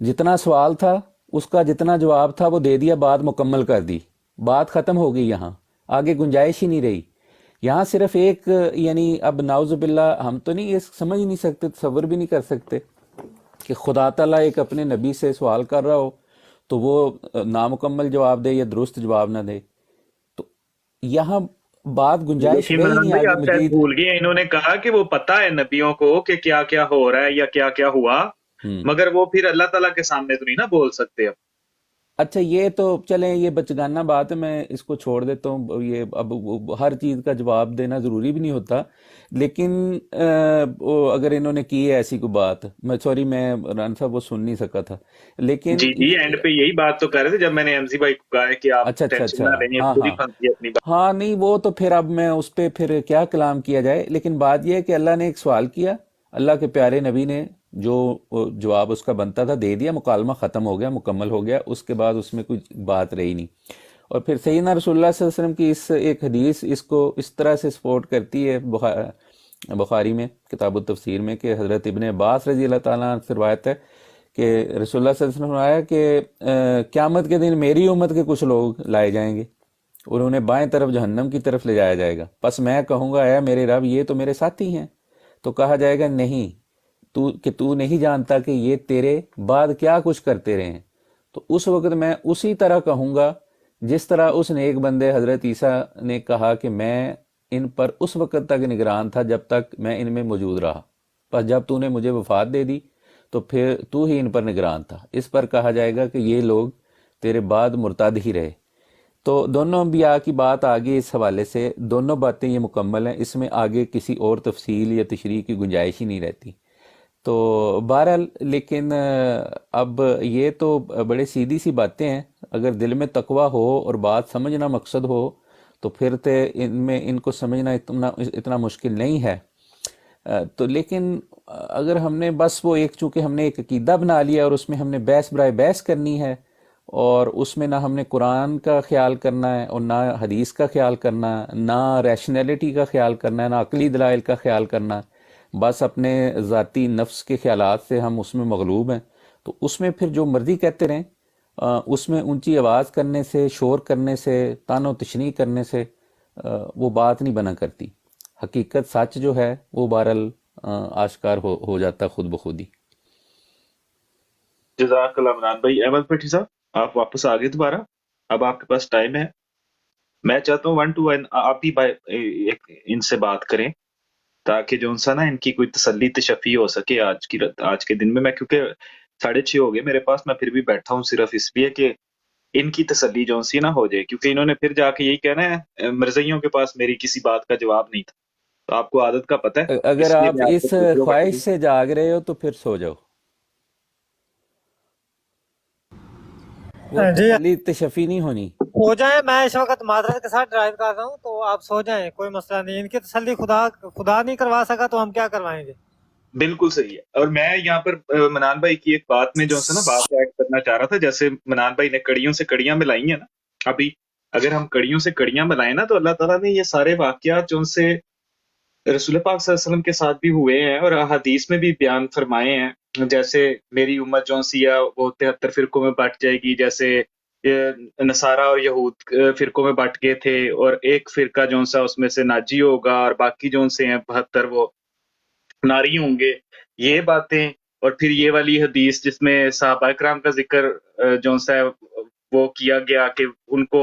جتنا سوال تھا اس کا جتنا جواب تھا وہ دے دیا، بات مکمل کر دی، بات ختم ہو گئی، یہاں آگے گنجائش ہی نہیں رہی۔ یہاں صرف ایک، یعنی اب نعوذ باللہ ہم تو نہیں یہ سمجھ نہیں سکتے، تصور بھی نہیں کر سکتے کہ خدا تعالیٰ ایک اپنے نبی سے سوال کر رہا ہو تو وہ نامکمل جواب دے یا درست جواب نہ دے، تو یہاں بات گنجائش لیکن رہی مرحبا نہیں بھائی آگے آپ شاید مزید۔ بھول گئے، انہوں نے کہا کہ وہ پتہ ہے نبیوں کو کہ کیا کیا ہو رہا ہے یا کیا کیا ہوا، مگر وہ پھر اللہ تعالیٰ کے سامنے تو نہیں نا بول سکتے۔ اب اچھا یہ تو چلیں یہ بچگانہ بات ہے، میں اس کو چھوڑ دیتا ہوں، یہ اب ہر چیز کا جواب دینا ضروری بھی نہیں ہوتا، لیکن اگر انہوں نے کی ہے ایسی کوئی بات، میں سوری میں ران صاحب وہ سن نہیں سکا تھا، لیکن جی جی اینڈ پہ یہی بات تو کر رہے تھے جب میں نے ایم سی بھائی کو کہا ہے کہ آپ اچھا ٹینشن نہ لیں، ہاں خود ہی ہاں پھنس گئے اپنی بات۔ ہاں نہیں وہ تو پھر اب میں اس پہ پھر کیا کلام کیا جائے، لیکن بات یہ ہے کہ اللہ نے ایک سوال کیا، اللہ کے پیارے نبی نے جو جواب اس کا بنتا تھا دے دیا، مکالمہ ختم ہو گیا، مکمل ہو گیا، اس کے بعد اس میں کوئی بات رہی نہیں۔ اور پھر سیدنا رسول اللہ صلی اللہ علیہ وسلم کی اس ایک حدیث اس کو اس طرح سے سپورٹ کرتی ہے بخاری میں کتاب التفسیر میں کہ حضرت ابن عباس رضی اللہ تعالیٰ عنہ سے روایت ہے کہ رسول اللہ صلی اللہ علیہ وسلم نے فرمایا کہ قیامت کے دن میری امت کے کچھ لوگ لائے جائیں گے اور انہیں بائیں طرف جہنم کی طرف لے جایا جائے گا، پس میں کہوں گا اے میرے رب یہ تو میرے ساتھی ہیں، تو کہا جائے گا نہیں تو نہیں جانتا کہ یہ تیرے بعد کیا کچھ کرتے رہے ہیں، تو اس وقت میں اسی طرح کہوں گا جس طرح اس نیک بندے حضرت عیسیٰ نے کہا کہ میں ان پر اس وقت تک نگران تھا جب تک میں ان میں موجود رہا، پس جب تو نے مجھے وفات دے دی تو پھر تو ہی ان پر نگران تھا۔ اس پر کہا جائے گا کہ یہ لوگ تیرے بعد مرتد ہی رہے۔ تو دونوں انبیاء کی بات آگے اس حوالے سے دونوں باتیں یہ مکمل ہیں، اس میں آگے کسی اور تفصیل یا تشریح کی گنجائش ہی نہیں رہتی۔ تو بہرحال لیکن اب یہ تو بڑے سیدھی سی باتیں ہیں، اگر دل میں تقویٰ ہو اور بات سمجھنا مقصد ہو تو پھر تو ان کو سمجھنا اتنا مشکل نہیں ہے۔ تو لیکن اگر ہم نے بس وہ ایک چونکہ ہم نے ایک عقیدہ بنا لیا اور اس میں ہم نے بحث برائے بحث کرنی ہے اور اس میں نہ ہم نے قرآن کا خیال کرنا ہے اور نہ حدیث کا خیال کرنا ہے، نہ ریشنلٹی کا خیال کرنا ہے، نہ عقلی دلائل کا خیال کرنا ہے، بس اپنے ذاتی نفس کے خیالات سے ہم اس میں مغلوب ہیں، تو اس میں پھر جو مرضی کہتے رہیں، اس میں اونچی آواز کرنے سے، شور کرنے سے، تان و تشنیع کرنے سے وہ بات نہیں بنا کرتی۔ حقیقت سچ جو ہے وہ بہرحال آشکار ہو جاتا خود بخود ہی۔ جزاک اللہ عمران بھائی۔ احمد بھٹی صاحب آپ واپس آ گئے دوبارہ، اب آپ کے پاس ٹائم ہے، میں چاہتا ہوں 1 to 1 آپ ہی ان سے بات کریں تاکہ جو انسان نا ان کی کوئی تسلی تشفی ہو سکے آج کے دن میں کیونکہ 6:30 ہو گئے میرے پاس، میں پھر بھی بیٹھا ہوں صرف اس لیے کہ ان کی تسلی جو سی نہ ہو جائے، کیونکہ انہوں نے پھر جا کے یہی کہنا ہے مرزائیوں کے پاس میری کسی بات کا جواب نہیں تھا، تو آپ کو عادت کا پتہ ہے، اگر اس لیے آپ میں آپ اس کو پوچھ رہا خواہش ہوں۔ سے جاگ رہے ہو تو پھر سو جاؤ، وہ جی تسلی تشفی نہیں ہونی۔ ہو جائیں، میں اس وقت معذرت کے ساتھ ڈرائیو کر رہا ہوں، تو آپ سو جائیں، کوئی مسئلہ نہیں، ان کی تسلی خدا نہیں کروا سکا تو ہم کیا کروائیں گے۔ بالکل صحیح ہے، اور میں یہاں پر منان بھائی کی ایک بات میں جو ہے نا بات ایڈ کرنا چاہ رہا تھا، جیسے منان بھائی نے کڑیوں سے کڑیاں ملائی ہیں نا، ابھی اگر ہم کڑیوں سے کڑیاں ملائیں نا تو اللہ تعالیٰ نے یہ سارے واقعات جو ان سے رسول پاک صلی اللہ علیہ وسلم کے ساتھ بھی ہوئے ہیں اور احادیث میں بھی بیان فرمائے ہیں، جیسے میری امت جو سی ہے وہ 73 فرقوں میں بٹ جائے گی، جیسے نصارہ اور یہود فرقوں میں بٹ گئے تھے اور ایک فرقہ جو سا اس میں سے ناجی ہوگا اور باقی جو سے ہیں 72 وہ ناری ہوں گے، یہ باتیں، اور پھر یہ والی حدیث جس میں صحابہ کرام کا ذکر جو سا وہ کیا گیا کہ ان کو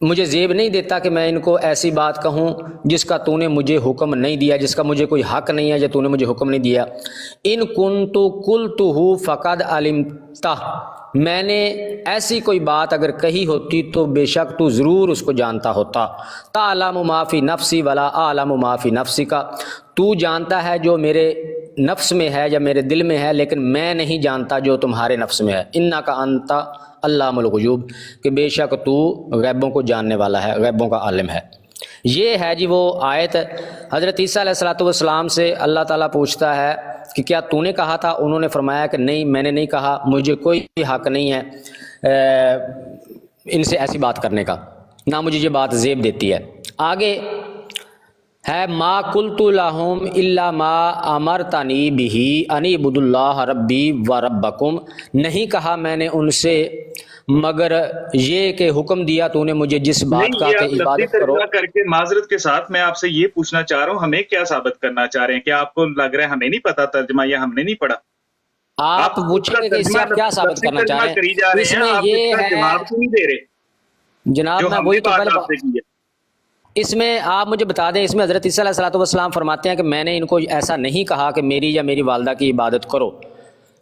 مجھے زیب نہیں دیتا کہ میں ان کو ایسی بات کہوں جس کا تو نے مجھے حکم نہیں دیا، جس کا مجھے کوئی حق نہیں ہے جو تو نے مجھے حکم نہیں دیا۔ ان کنت قلتہ فقد علمتہ، میں نے ایسی کوئی بات اگر کہی ہوتی تو بے شک تو ضرور اس کو جانتا ہوتا۔ تعلم ما فی نفسی ولا اعلم ما فی نفسک، تو جانتا ہے جو میرے نفس میں ہے یا میرے دل میں ہے، لیکن میں نہیں جانتا جو تمہارے نفس میں ہے۔ انک انت علام الغیوب، کہ بے شک تو غیبوں کو جاننے والا ہے، غیبوں کا عالم ہے۔ یہ ہے جی وہ آیت۔ حضرت عیسیٰ علیہ الصلوۃ والسلام سے اللہ تعالیٰ پوچھتا ہے کہ کیا تو نے کہا تھا؟ انہوں نے فرمایا کہ نہیں، میں نے نہیں کہا، مجھے کوئی حق نہیں ہے ان سے ایسی بات کرنے کا، نہ مجھے یہ بات زیب دیتی ہے۔ آگے ہے ما قلت لہم الا ما امرتنی بہ ان اعبدوا اللہ ربی و ربکم، نہیں کہا میں نے ان سے مگر یہ کہ حکم دیا تو نے مجھے جس بات کا کہ عبادت کرو۔ کر کے معذرت کے ساتھ میں آپ سے یہ پوچھنا چاہ رہا ہوں، ہمیں کیا ثابت کرنا چاہ رہے ہیں؟ کیا آپ کو لگ رہا ہے ہمیں نہیں پتا ترجمہ یا ہم نے نہیں پڑھا؟ آپ پوچھیں گے کہ اس سے آپ کیا ثابت کرنا چاہ رہے ہیں؟ اس میں یہ ہے جواب کیوں نہیں دے رہے جناب، میں وہی تو پہلے اس میں آپ مجھے بتا دیں، اس میں حضرت عیسیٰ علیہ الصلوۃ والسلام فرماتے ہیں کہ میں نے ان کو ایسا نہیں کہا کہ میری یا میری والدہ کی عبادت کرو،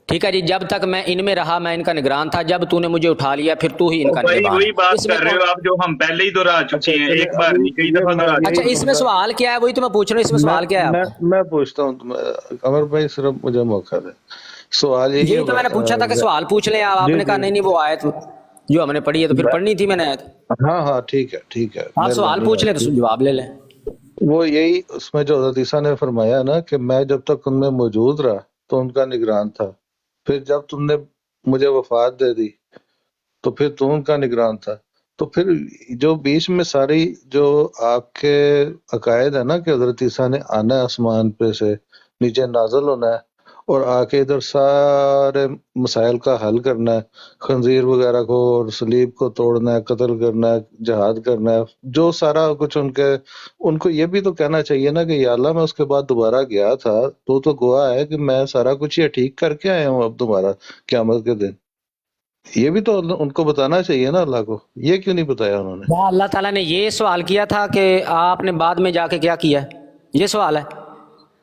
ٹھیک ہے جی، جب تک میں ان میں رہا میں ان کا نگران تھا، جب تو نے مجھے اٹھا لیا پھر تو ہی ان کا نگران۔ وہی بات کر رہے ہو آپ جو ہم پہلے ہی دہرا چکے ہیں، ایک بار نہیں کئی دفعہ دہرا چکے ہیں۔ اچھا اس میں سوال کیا ہے؟ وہی تو میں پوچھ رہا ہوں، اس میں سوال کیا ہے؟ میں پوچھتا ہوں عمر بھائی، صرف مجھے موقع دے۔ سوال یہی تو میں نے پوچھا تھا کہ سوال پوچھ لیں آپ نے کہا نہیں نہیں وہ آیت جو ہم نے پڑھی ہے تو پھر پڑھنی تھی میں نے آیت۔ ہاں ٹھیک ہے ٹھیک ہے، آپ سوال پوچھ لیں تو جواب لے لیں۔ وہ یہی اس میں جو حضرت عیسیٰ نے فرمایا نا کہ میں جب تک ان میں موجود رہا تو ان کا نگران تھا، پھر جب تم نے مجھے وفات دے دی تو پھر تو ان کا نگران تھا، تو پھر جو بیچ میں ساری جو آپ کے عقائد ہے نا کہ حضرت عیسیٰ نے آنا ہے آسمان پہ سے نیچے نازل ہونا ہے اور آ کے ادھر سارے مسائل کا حل کرنا ہے، خنزیر وغیرہ کو اور صلیب کو توڑنا ہے، قتل کرنا ہے، جہاد کرنا ہے، جو سارا کچھ ان کو یہ بھی تو کہنا چاہیے نا کہ یا اللہ میں اس کے بعد دوبارہ گیا تھا تو گواہ ہے کہ میں سارا کچھ یہ ٹھیک کر کے آیا ہوں اب دوبارہ قیامت کے دن۔ یہ بھی تو ان کو بتانا چاہیے نا اللہ کو، یہ کیوں نہیں بتایا انہوں نے؟ اللہ تعالیٰ نے یہ سوال کیا تھا کہ آپ نے بعد میں جا کے کیا کیا ہے، یہ سوال ہے۔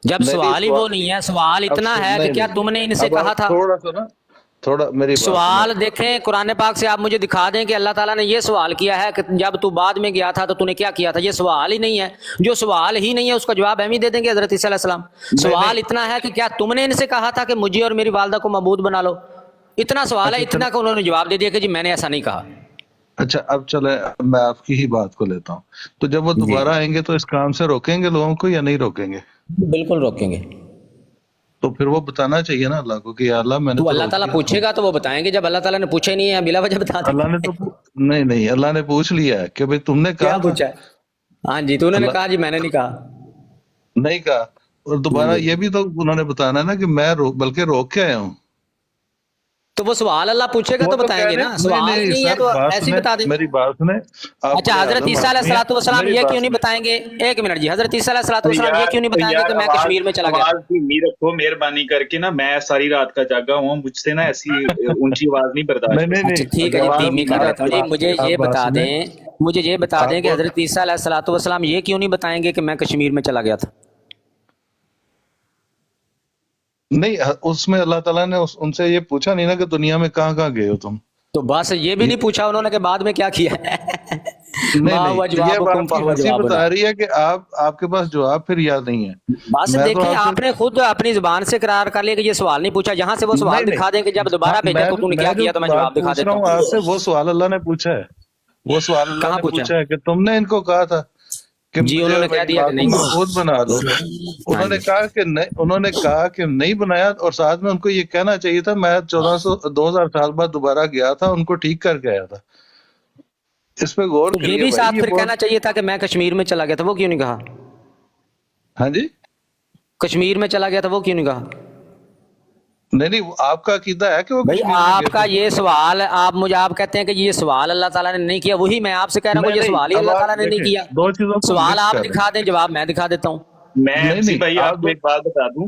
جب سوال ہی وہ نہیں ہے، سوال اتنا ہے کہ کیا تم نے ان سے کہا تھا؟ تھوڑا سا نا، تھوڑا میری سوال دیکھیں قرآن پاک سے، آپ مجھے دکھا دیں کہ اللہ تعالیٰ نے یہ سوال کیا ہے کہ جب تو بعد میں گیا تھا تو تو نے کیا کیا تھا؟ یہ سوال ہی نہیں ہے۔ جو سوال ہی نہیں ہے اس کا جواب ہم ہی دے دیں گے حضرت عیسیٰ علیہ السلام۔ سوال اتنا ہے کہ کیا تم نے ان سے کہا تھا کہ مجھے اور میری والدہ کو معبود بنا لو؟ اتنا سوال ہے، اتنا کہ انہوں نے جواب دے دیا کہ جی میں نے ایسا نہیں کہا۔ اچھا اب چلے میں آپ کی ہی بات کو لیتا ہوں، تو جب وہ دوبارہ آئیں گے تو اس کام سے روکیں گے لوگوں کو یا نہیں روکیں گے؟ بالکل روکیں گے۔ تو پھر وہ بتانا چاہیے نا اللہ کو کہ یا اللہ میں نے تو اللہ تعالیٰ پوچھے گا تو وہ بتائیں گے، جب اللہ تعالیٰ نے پوچھا ہی نہیں ہے بلا وجہ بتا دیں۔ اللہ نے تو نہیں اللہ نے پوچھ لیا ہے کہ بھئی تم نے کیا کہا پوچھا ہے؟ ہاں جی، تو انہوں نے کہا جی میں نے نہیں کہا۔ نہیں کہا، اور دوبارہ یہ بھی تو انہوں نے بتانا ہے نا کہ میں بلکہ روک کے آیا ہوں۔ تو وہ سوال اللہ پوچھے گا تو بتائیں گے نا، سوال نہیں ہے تو ایسے ہی بتا دیں۔ میری بات سنیں۔ اچھا حضرت عیسیٰ علیہ الصلوۃ والسلام یہ کیوں نہیں بتائیں گے؟ ایک منٹ جی، حضرت عیسیٰ علیہ الصلوۃ والسلام یہ کیوں نہیں بتائیں گے کہ میں کشمیر میں چلا گیا؟ آواز دھیمی رکھو مہربانی کر کے نا، میں ساری رات کا جاگا ہوں، مجھ سے نا ایسی اونچی آواز نہیں برداشت۔ اچھا ٹھیک ہے جی، دھیمی کر دیتا ہوں جی۔ مجھے یہ بتا دیں کہ حضرت عیسیٰ علیہ الصلوۃ والسلام یہ کیوں نہیں بتائیں گے کہ میں کشمیر میں چلا گیا تھا؟ نہیں، اس میں اللہ تعالیٰ نے ان سے یہ پوچھا نہیں نا کہ دنیا میں کہاں کہاں گئے ہو تم؟ تو بس یہ بھی نہیں پوچھا انہوں نے کہ بعد میں کیا کیا ہے؟ یہ بات بتا رہی ہے کہ آپ کے پاس جواب پھر یاد نہیں ہے۔ بس دیکھیں آپ نے خود اپنی زبان سے قرار کر لیا کہ یہ سوال نہیں پوچھا، جہاں سے وہ سوال دکھا دیں کہ جب دوبارہ بھیجا تو نے کیا کیا، تو میں جواب دکھا دیتا ہوں۔ آپ سے وہ سوال اللہ نے پوچھا ہے، وہ سوال اللہ نے پوچھا ہے کہ تم نے ان کو کہا تھا کہ جی انہوں نے کہہ دیا کہ نہیں خود بنا دو۔ انہوں نے کہا کہ نہیں، انہوں نے کہا کہ نہیں بنایا، اور ساتھ میں ان کو یہ کہنا چاہیے تھا میں 2000 سال بعد دوبارہ گیا تھا، ان کو ٹھیک کر کے آیا تھا۔ اس پہ غور کریے۔ یہ بھی ساتھ پھر کہنا چاہیے تھا کہ میں کشمیر میں چلا گیا تھا، وہ کیوں نہیں کہا؟ ہاں جی، کشمیر میں چلا گیا تھا وہ کیوں نہیں کہا؟ نہیں آپ کا عقیدہ ہے کہ وہ بھائی آپ کا یہ سوال، آپ کہتے ہیں کہ یہ سوال اللہ تعالیٰ نے نہیں کیا، وہی میں آپ سے کہہ رہا ہوں یہ سوال ہی اللہ تعالیٰ نے نہیں کیا۔ دو چیزوں کو سوال آپ دکھا دیں، جواب میں دکھا دیتا ہوں۔ میں بھائی آپ کو ایک بات بتا دوں،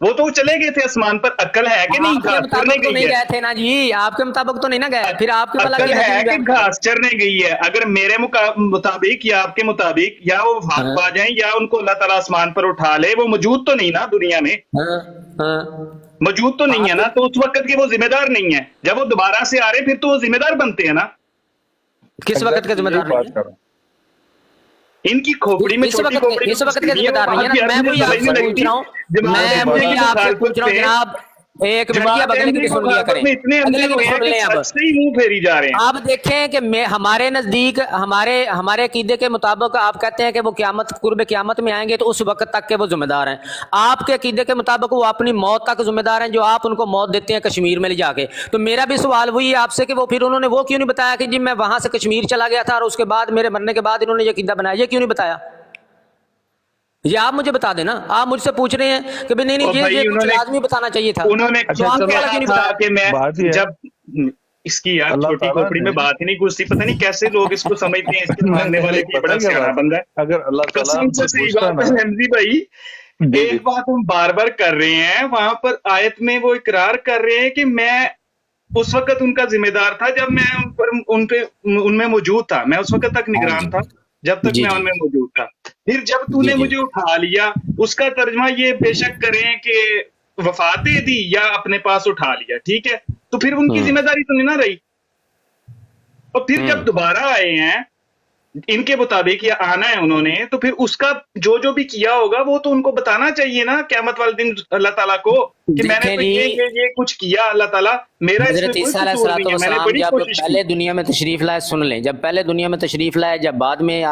وہ تو چلے گئے تھے آسمان پر. عقل ہے کہ نہیں آپ کے گھاس چرنے مطابق تو نہیں گئی ہے؟ گئے تھے نا جی، آپ کے مطابق تو نہیں نا گئے، پھر آپ کے بھلا عقل کی ہے نتیجہ کہ بیان کریں. گھاس چرنے گئی ہے. اگر میرے مطابق یا آپ کے مطابق یا وہ وفات پا جائیں یا ان کو اللہ تعالیٰ آسمان پر اٹھا لے، وہ موجود تو نہیں نا دنیا میں، موجود تو نہیں ہے نا، تو اس وقت کے وہ ذمہ دار نہیں ہے. جب وہ دوبارہ سے آ رہے پھر تو وہ ذمہ دار بنتے ہیں نا. کس وقت کے ذمہ دار نہیں ہے؟ ان کی کھوپڑی میں چھوٹی کھوپڑی میں اس وقت کے ذمہ دار نہیں ہے نا. میں وہی آپ سے پوچھ رہا ہوں، میں وہی آپ سے پوچھ رہا ہوں جناب. ایک منٹ کی اب اگلے کی بھی سن لیا کریں، اگلے کی بھی سن لیں. اب سے ہی منہ پھیری جا رہے ہیں. آپ دیکھیں کہ ہمارے نزدیک ہمارے عقیدے کے مطابق آپ کہتے ہیں کہ وہ قرب قیامت میں آئیں گے تو اس وقت تک کے وہ ذمہ دار ہیں. آپ کے عقیدے کے مطابق وہ اپنی موت تک ذمہ دار ہیں، جو آپ ان کو موت دیتے ہیں کشمیر میں لے جا کے. تو میرا بھی سوال وہی ہے آپ سے کہ وہ پھر انہوں نے وہ کیوں نہیں بتایا کہ جی میں وہاں سے کشمیر چلا گیا تھا اور اس کے بعد میرے مرنے کے بعد انہوں نے یہ عقیدہ بنایا؟ یہ کیوں نہیں بتایا؟ یہ آپ مجھے بتا دینا. آپ مجھ سے پوچھ رہے ہیں کہ نہیں یہ کچھ لازمی بتانا چاہیے تھا. انہوں نے تو آپ کیوں نہیں تھا بتایا؟ کہ میں جب اس کی یار چھوٹی کھوپڑی میں بات ہی نہیں گھستی، پتہ نہیں کیسے لوگ اس کو سمجھتے ہیں، اس کے ماننے والے کی بڑا سیاح بندہ ہے. اگر اللہ تعالیٰ قسم سے صحیح بات ہے حمزی بھائی، ایک بات ہم بار بار کر رہے ہیں، وہاں پر آیت میں وہ اقرار کر رہے ہیں کہ میں اس وقت ان کا ذمہ دار تھا جب میں ان میں موجود تھا، میں اس وقت تک نگران تھا جب تک میں ان میں موجود تھا. پھر جب تو نے مجھے اٹھا لیا، اس کا ترجمہ یہ بے شک کریں کہ وفات دے دی یا اپنے پاس اٹھا لیا، ٹھیک ہے، تو پھر ان کی ذمہ داری تو نہیں نہ رہی. اور پھر جب دوبارہ آئے ہیں ان کے مطابق یا آنا ہے انہوں نے، تو پھر اس کا جو بھی کیا ہوگا وہ تو ان کو بتانا چاہیے نا قیامت والے دن اللہ تعالیٰ کو کہ میں نے تو یہ کچھ کیا، اللہ تعالیٰ میرا اس میں حضرت کوئی عیسیٰ علیہ قصور نہیں ہے، میں نے السلام بڑی جب کوشش پہلے کی. دنیا میں تشریف لائے، سن لیں، جب پہلے دنیا میں تشریف لائے جب بعد میں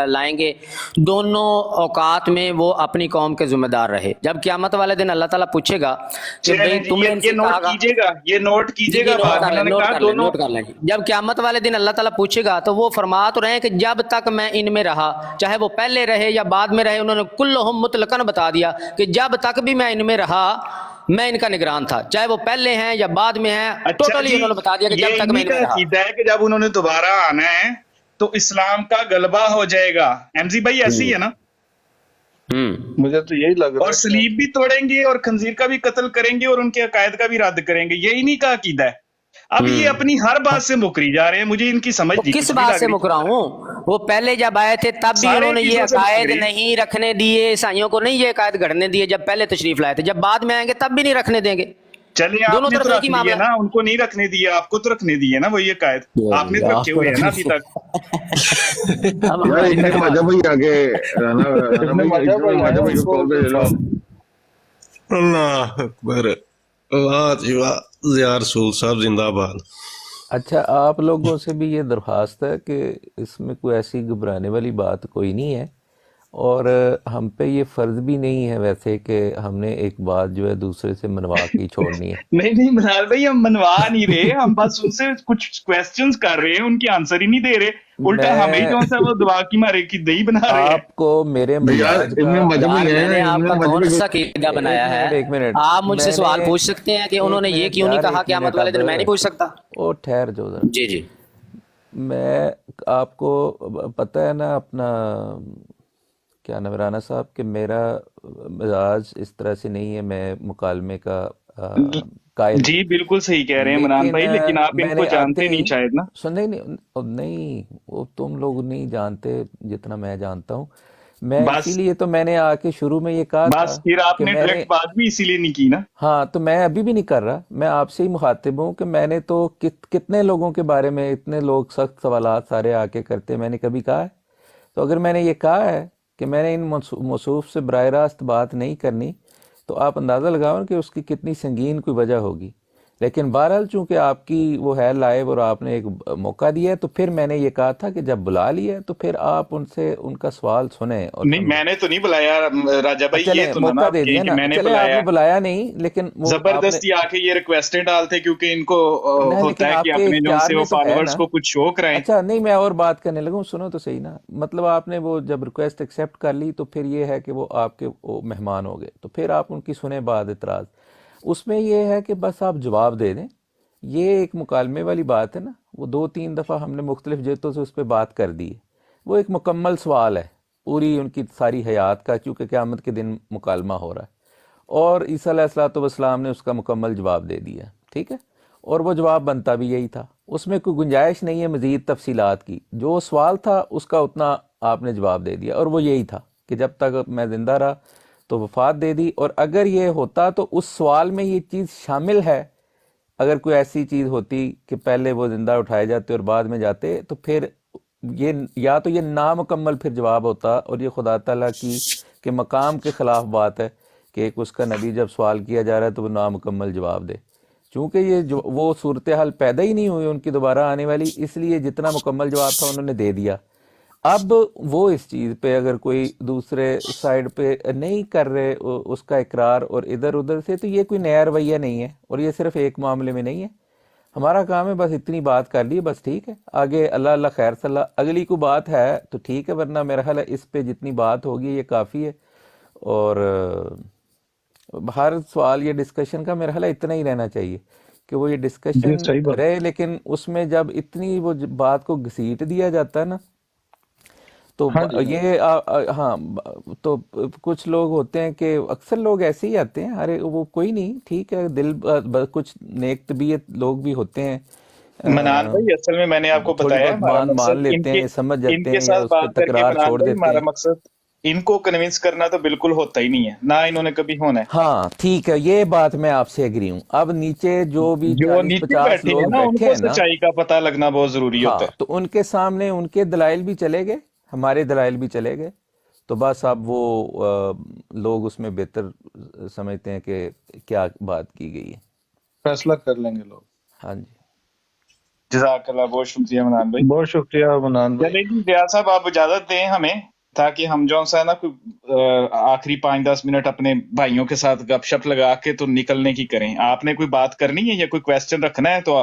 لائیں گے، دونوں اوقات میں وہ اپنی قوم کے ذمہ دار رہے. جب قیامت والے دن اللہ تعالیٰ پوچھے گا کہ بھئی تم نے ان سے یہ نوٹ کہا، کیجئے گا، یہ نوٹ کیجئے گا، نوٹ کر لیں. جب قیامت والے دن اللہ تعالیٰ پوچھے گا تو وہ فرما تو رہے ہیں کہ جب تک میں ان میں رہا، چاہے وہ پہلے رہے یا بعد میں رہے، انہوں نے کلہم مطلقاً بتا دیا کہ جب تک بھی میں ان میں رہا میں ان کا نگران تھا، چاہے وہ پہلے ہیں یا بعد میں ہیں، ٹوٹلی انہوں نے بتا دیا کہ جب تک میں ان میں رہا. عقیدہ ہے کہ جب انہوں نے دوبارہ آنا ہے تو اسلام کا غلبہ ہو جائے گا. احمدی بھائی ایسی ہے نا؟ مجھے تو یہی لگ رہا ہے. اور صلیب بھی توڑیں گے اور خنزیر کا بھی قتل کریں گے اور ان کے عقائد کا بھی رد کریں گے، یہی نہیں کا عقیدہ ہے. اب یہ اپنی ہر بات سے مکری جا رہے ہیں، مجھے ان کی سمجھ نہیں کس بات سے مکرا ہوں؟ وہ پہلے جب آئے تھے تب بھی انہوں نے یہ عقائد نہیں رکھنے دیے، عیسائیوں کو نہیں یہ عقائد گھڑنے دیے جب پہلے تشریف لائے تھے، جب بعد میں آئیں گے تب بھی نہیں رکھنے دیں گے. چلیں آپ دونوں نے طرف تو ایک رکھ ہی لیے معاملہ نا، ان کو نہیں رکھنے دیے، آپ کو تو رکھنے دیے نا وہی عقائد، آپ نے تو رکھے ہوئے ہیں نا ابھی تک. اللہ اکبر، واہ جی واہ، ضیاء رسول صاحب زندہ باد. اچھا، آپ لوگوں سے بھی یہ درخواست ہے کہ اس میں کوئی ایسی گھبرانے والی بات کوئی نہیں ہے، اور ہم پہ یہ فرض بھی نہیں ہے ویسے کہ ہم نے ایک بات جو ہے دوسرے سے منوا کے چھوڑنی ہے. نہیں منال بھائی، ہم منوا نہیں رہے، ہم بس ان سے کچھ کویسچنز کر رہے ہیں، ان کی آنسر ہی نہیں دے رہے، الٹا ہمیں جو ہے وہ دعا کی مارے کی دہی بنا رہے ہیں. آپ کو میرے مزاج کا، میں نے آپ کا کون سا عقیدہ بنایا ہے؟ ایک منٹ، آپ مجھ سے سوال پوچھ سکتے ہیں کہ انہوں نے یہ کیوں نہیں کہا قیامت والے دن؟ میں نہیں پوچھ سکتا. او ٹھہر جو ذرا. جی جی، میں آپ کو پتہ ہے نا اپنا کیا نام رانا صاحب کہ میرا مزاج اس طرح سے نہیں ہے، میں مکالمے کا قائل. جی بالکل صحیح کہہ رہے ہیں منان بھائی، لیکن آپ ان کو جانتے نہیں شاید نا. سنیں نہیں، وہ تم لوگ نہیں جانتے جتنا میں جانتا ہوں. میں اسی لیے تو میں نے آ کے شروع میں یہ کہا تھا، بس پھر آپ نے ڈائریکٹ بات بھی اسی لیے نہیں کی نا. ہاں، تو میں ابھی بھی نہیں کر رہا، میں آپ سے ہی مخاطب ہوں کہ میں نے تو کتنے لوگوں کے بارے میں اتنے لوگ سخت سوالات سارے آ کے کرتے ہیں، میں نے کبھی کہا ہے؟ تو اگر میں نے یہ کہا ہے کہ میں نے ان موصوف سے براہ راست بات نہیں کرنی، تو آپ اندازہ لگاؤ کہ اس کی کتنی سنگین کوئی وجہ ہوگی. لیکن بہرحال چونکہ آپ کی وہ ہے لائیو اور آپ نے ایک موقع دیا ہے، تو پھر میں نے یہ کہا تھا کہ جب بلا لیا تو پھر آپ ان سے ان کا سوال سنیں. اور نہیں، میں نے تو نہیں بلایا راجہ بھائی، یہ تو موقع دے دیا نا. چلے آپ نے بلایا نہیں، لیکن زبردستی آ کے یہ ریکویسٹیں ڈالتے کیونکہ ان کو ہوتا ہے کہ اپنے جو سے وہ فالوورز کو کچھ شو کرائیں. اچھا نہیں، میں اور بات کرنے لگوں، سنو تو صحیح نا. مطلب آپ نے وہ جب ریکویسٹ ایکسیپٹ کر لی تو پھر یہ ہے کہ وہ آپ کے مہمان ہو گئے، تو پھر آپ ان کی سنیں بعد اعتراض. اس میں یہ ہے کہ بس آپ جواب دے دیں. یہ ایک مکالمے والی بات ہے نا، وہ 2-3 دفعہ ہم نے مختلف جہتوں سے اس پہ بات کر دی ہے. وہ ایک مکمل سوال ہے پوری ان کی ساری حیات کا، چونکہ قیامت کے دن مکالمہ ہو رہا ہے. اور عیسیٰ علیہ الصلوۃ والسلام نے اس کا مکمل جواب دے دیا، ٹھیک ہے، اور وہ جواب بنتا بھی یہی تھا، اس میں کوئی گنجائش نہیں ہے مزید تفصیلات کی، جو سوال تھا اس کا اتنا آپ نے جواب دے دیا، اور وہ یہی تھا کہ جب تک میں زندہ رہا تو وفات دے دی، اور اگر یہ ہوتا تو اس سوال میں یہ چیز شامل ہے، اگر کوئی ایسی چیز ہوتی کہ پہلے وہ زندہ اٹھائے جاتے اور بعد میں جاتے تو پھر یہ یا تو یہ نامکمل پھر جواب ہوتا، اور یہ خدا تعالیٰ کی کے مقام کے خلاف بات ہے کہ ایک اس کا نبی جب سوال کیا جا رہا ہے تو وہ نامکمل جواب دے، چونکہ یہ جو وہ صورتحال پیدا ہی نہیں ہوئی ان کی دوبارہ آنے والی، اس لیے جتنا مکمل جواب تھا انہوں نے دے دیا۔ اب وہ اس چیز پہ اگر کوئی دوسرے سائڈ پہ نہیں کر رہے اس کا اقرار اور ادھر ادھر سے، تو یہ کوئی نیا رویہ نہیں ہے، اور یہ صرف ایک معاملے میں نہیں ہے۔ ہمارا کام ہے بس اتنی بات کر لی، بس ٹھیک ہے، آگے اللہ اللہ خیر صلی اللہ، اگلی کو بات ہے تو ٹھیک ہے، ورنہ میرا خیال ہے اس پہ جتنی بات ہوگی یہ کافی ہے، اور ہر سوال یہ ڈسکشن کا میرا خیال ہے اتنا ہی رہنا چاہیے کہ وہ یہ جی ڈسکشن صحیح بات. رہے، لیکن اس میں جب اتنی وہ بات کو گھسیٹ دیا جاتا ہے نا تو ہاں جی یہ ہاں تو کچھ لوگ ہوتے ہیں کہ اکثر لوگ ایسے ہی آتے ہیں، ارے وہ کوئی نہیں، ٹھیک ہے، دل کچھ نیک طبیعت لوگ بھی ہوتے ہیں، منان بھائی اصل میں میں نے آپ کو تھوڑی بتایا بہت ہمارا مان مقصد لیتے ہیں، سمجھ ان جاتے کے ہیں یا ساتھ اس پہ بات کر کے تکرار منان چھوڑ بھائی دیتے ہمارا ہیں۔ مقصد ان کو کنونس کرنا تو بالکل ہوتا ہی نہیں ہے، نہ انہوں نے کبھی ہونا ہے۔ ہاں ٹھیک ہے، یہ بات میں آپ سے ایگری ہوں۔ اب نیچے جو بھی جو 40-50 نیچے بیٹھے ہیں لوگ نا ان بیٹھے کو ہیں نا، سچائی کا پتہ لگنا بہت ضروری ہاں ہوتا ہے۔ تو ان کے سامنے ان کے دلائل بھی چلے گئے، ہمارے دلائل بھی چلے گئے، تو بس اب وہ لوگ اس میں بہتر سمجھتے ہیں کہ کیا بات کی گئی ہے۔ فیصلہ کر لیں گے لوگ. ہاں جی، جزاک اللہ، بہت شکریہ منان بھائی۔ بہت شکریہ منان بھائی. چلے جی ضیاء صاحب، آپ اجازت دیں ہمیں تاکہ ہم جو ہے نا کوئی آخری 5-10 منٹ اپنے بھائیوں کے ساتھ گپ شپ لگا کے تو نکلنے کی کریں۔ آپ نے کوئی بات کرنی ہے یا کوئی کویسچن رکھنا ہے تو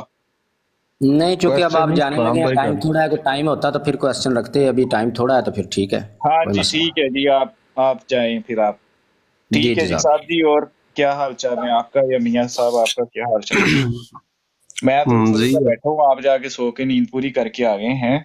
نہیں، چونکہ اب آپ کوشچن جانے فرام لگے ہیں، بھائی ٹائم کر. تھوڑا ہے، کوئی ٹائم ہوتا تو پھر کوشچن رکھتے، ابھی ٹائم تھوڑا ہے تو پھر ٹھیک ہے، ہاں کوئی جی مسئلہ ٹھیک ہے جی، آپ جائیں پھر آپ۔ نہیں۔ جی ٹھیک ہے جی جزاک صاحب جی، اور کیا حال چال ہے آپ کا، یا میاں صاحب آپ کا کیا حال چال ہے؟ میں تو بستر جی پر بیٹھا ہوں، آپ جا کے سو کے نیند پوری کر کے آ گئے ہیں۔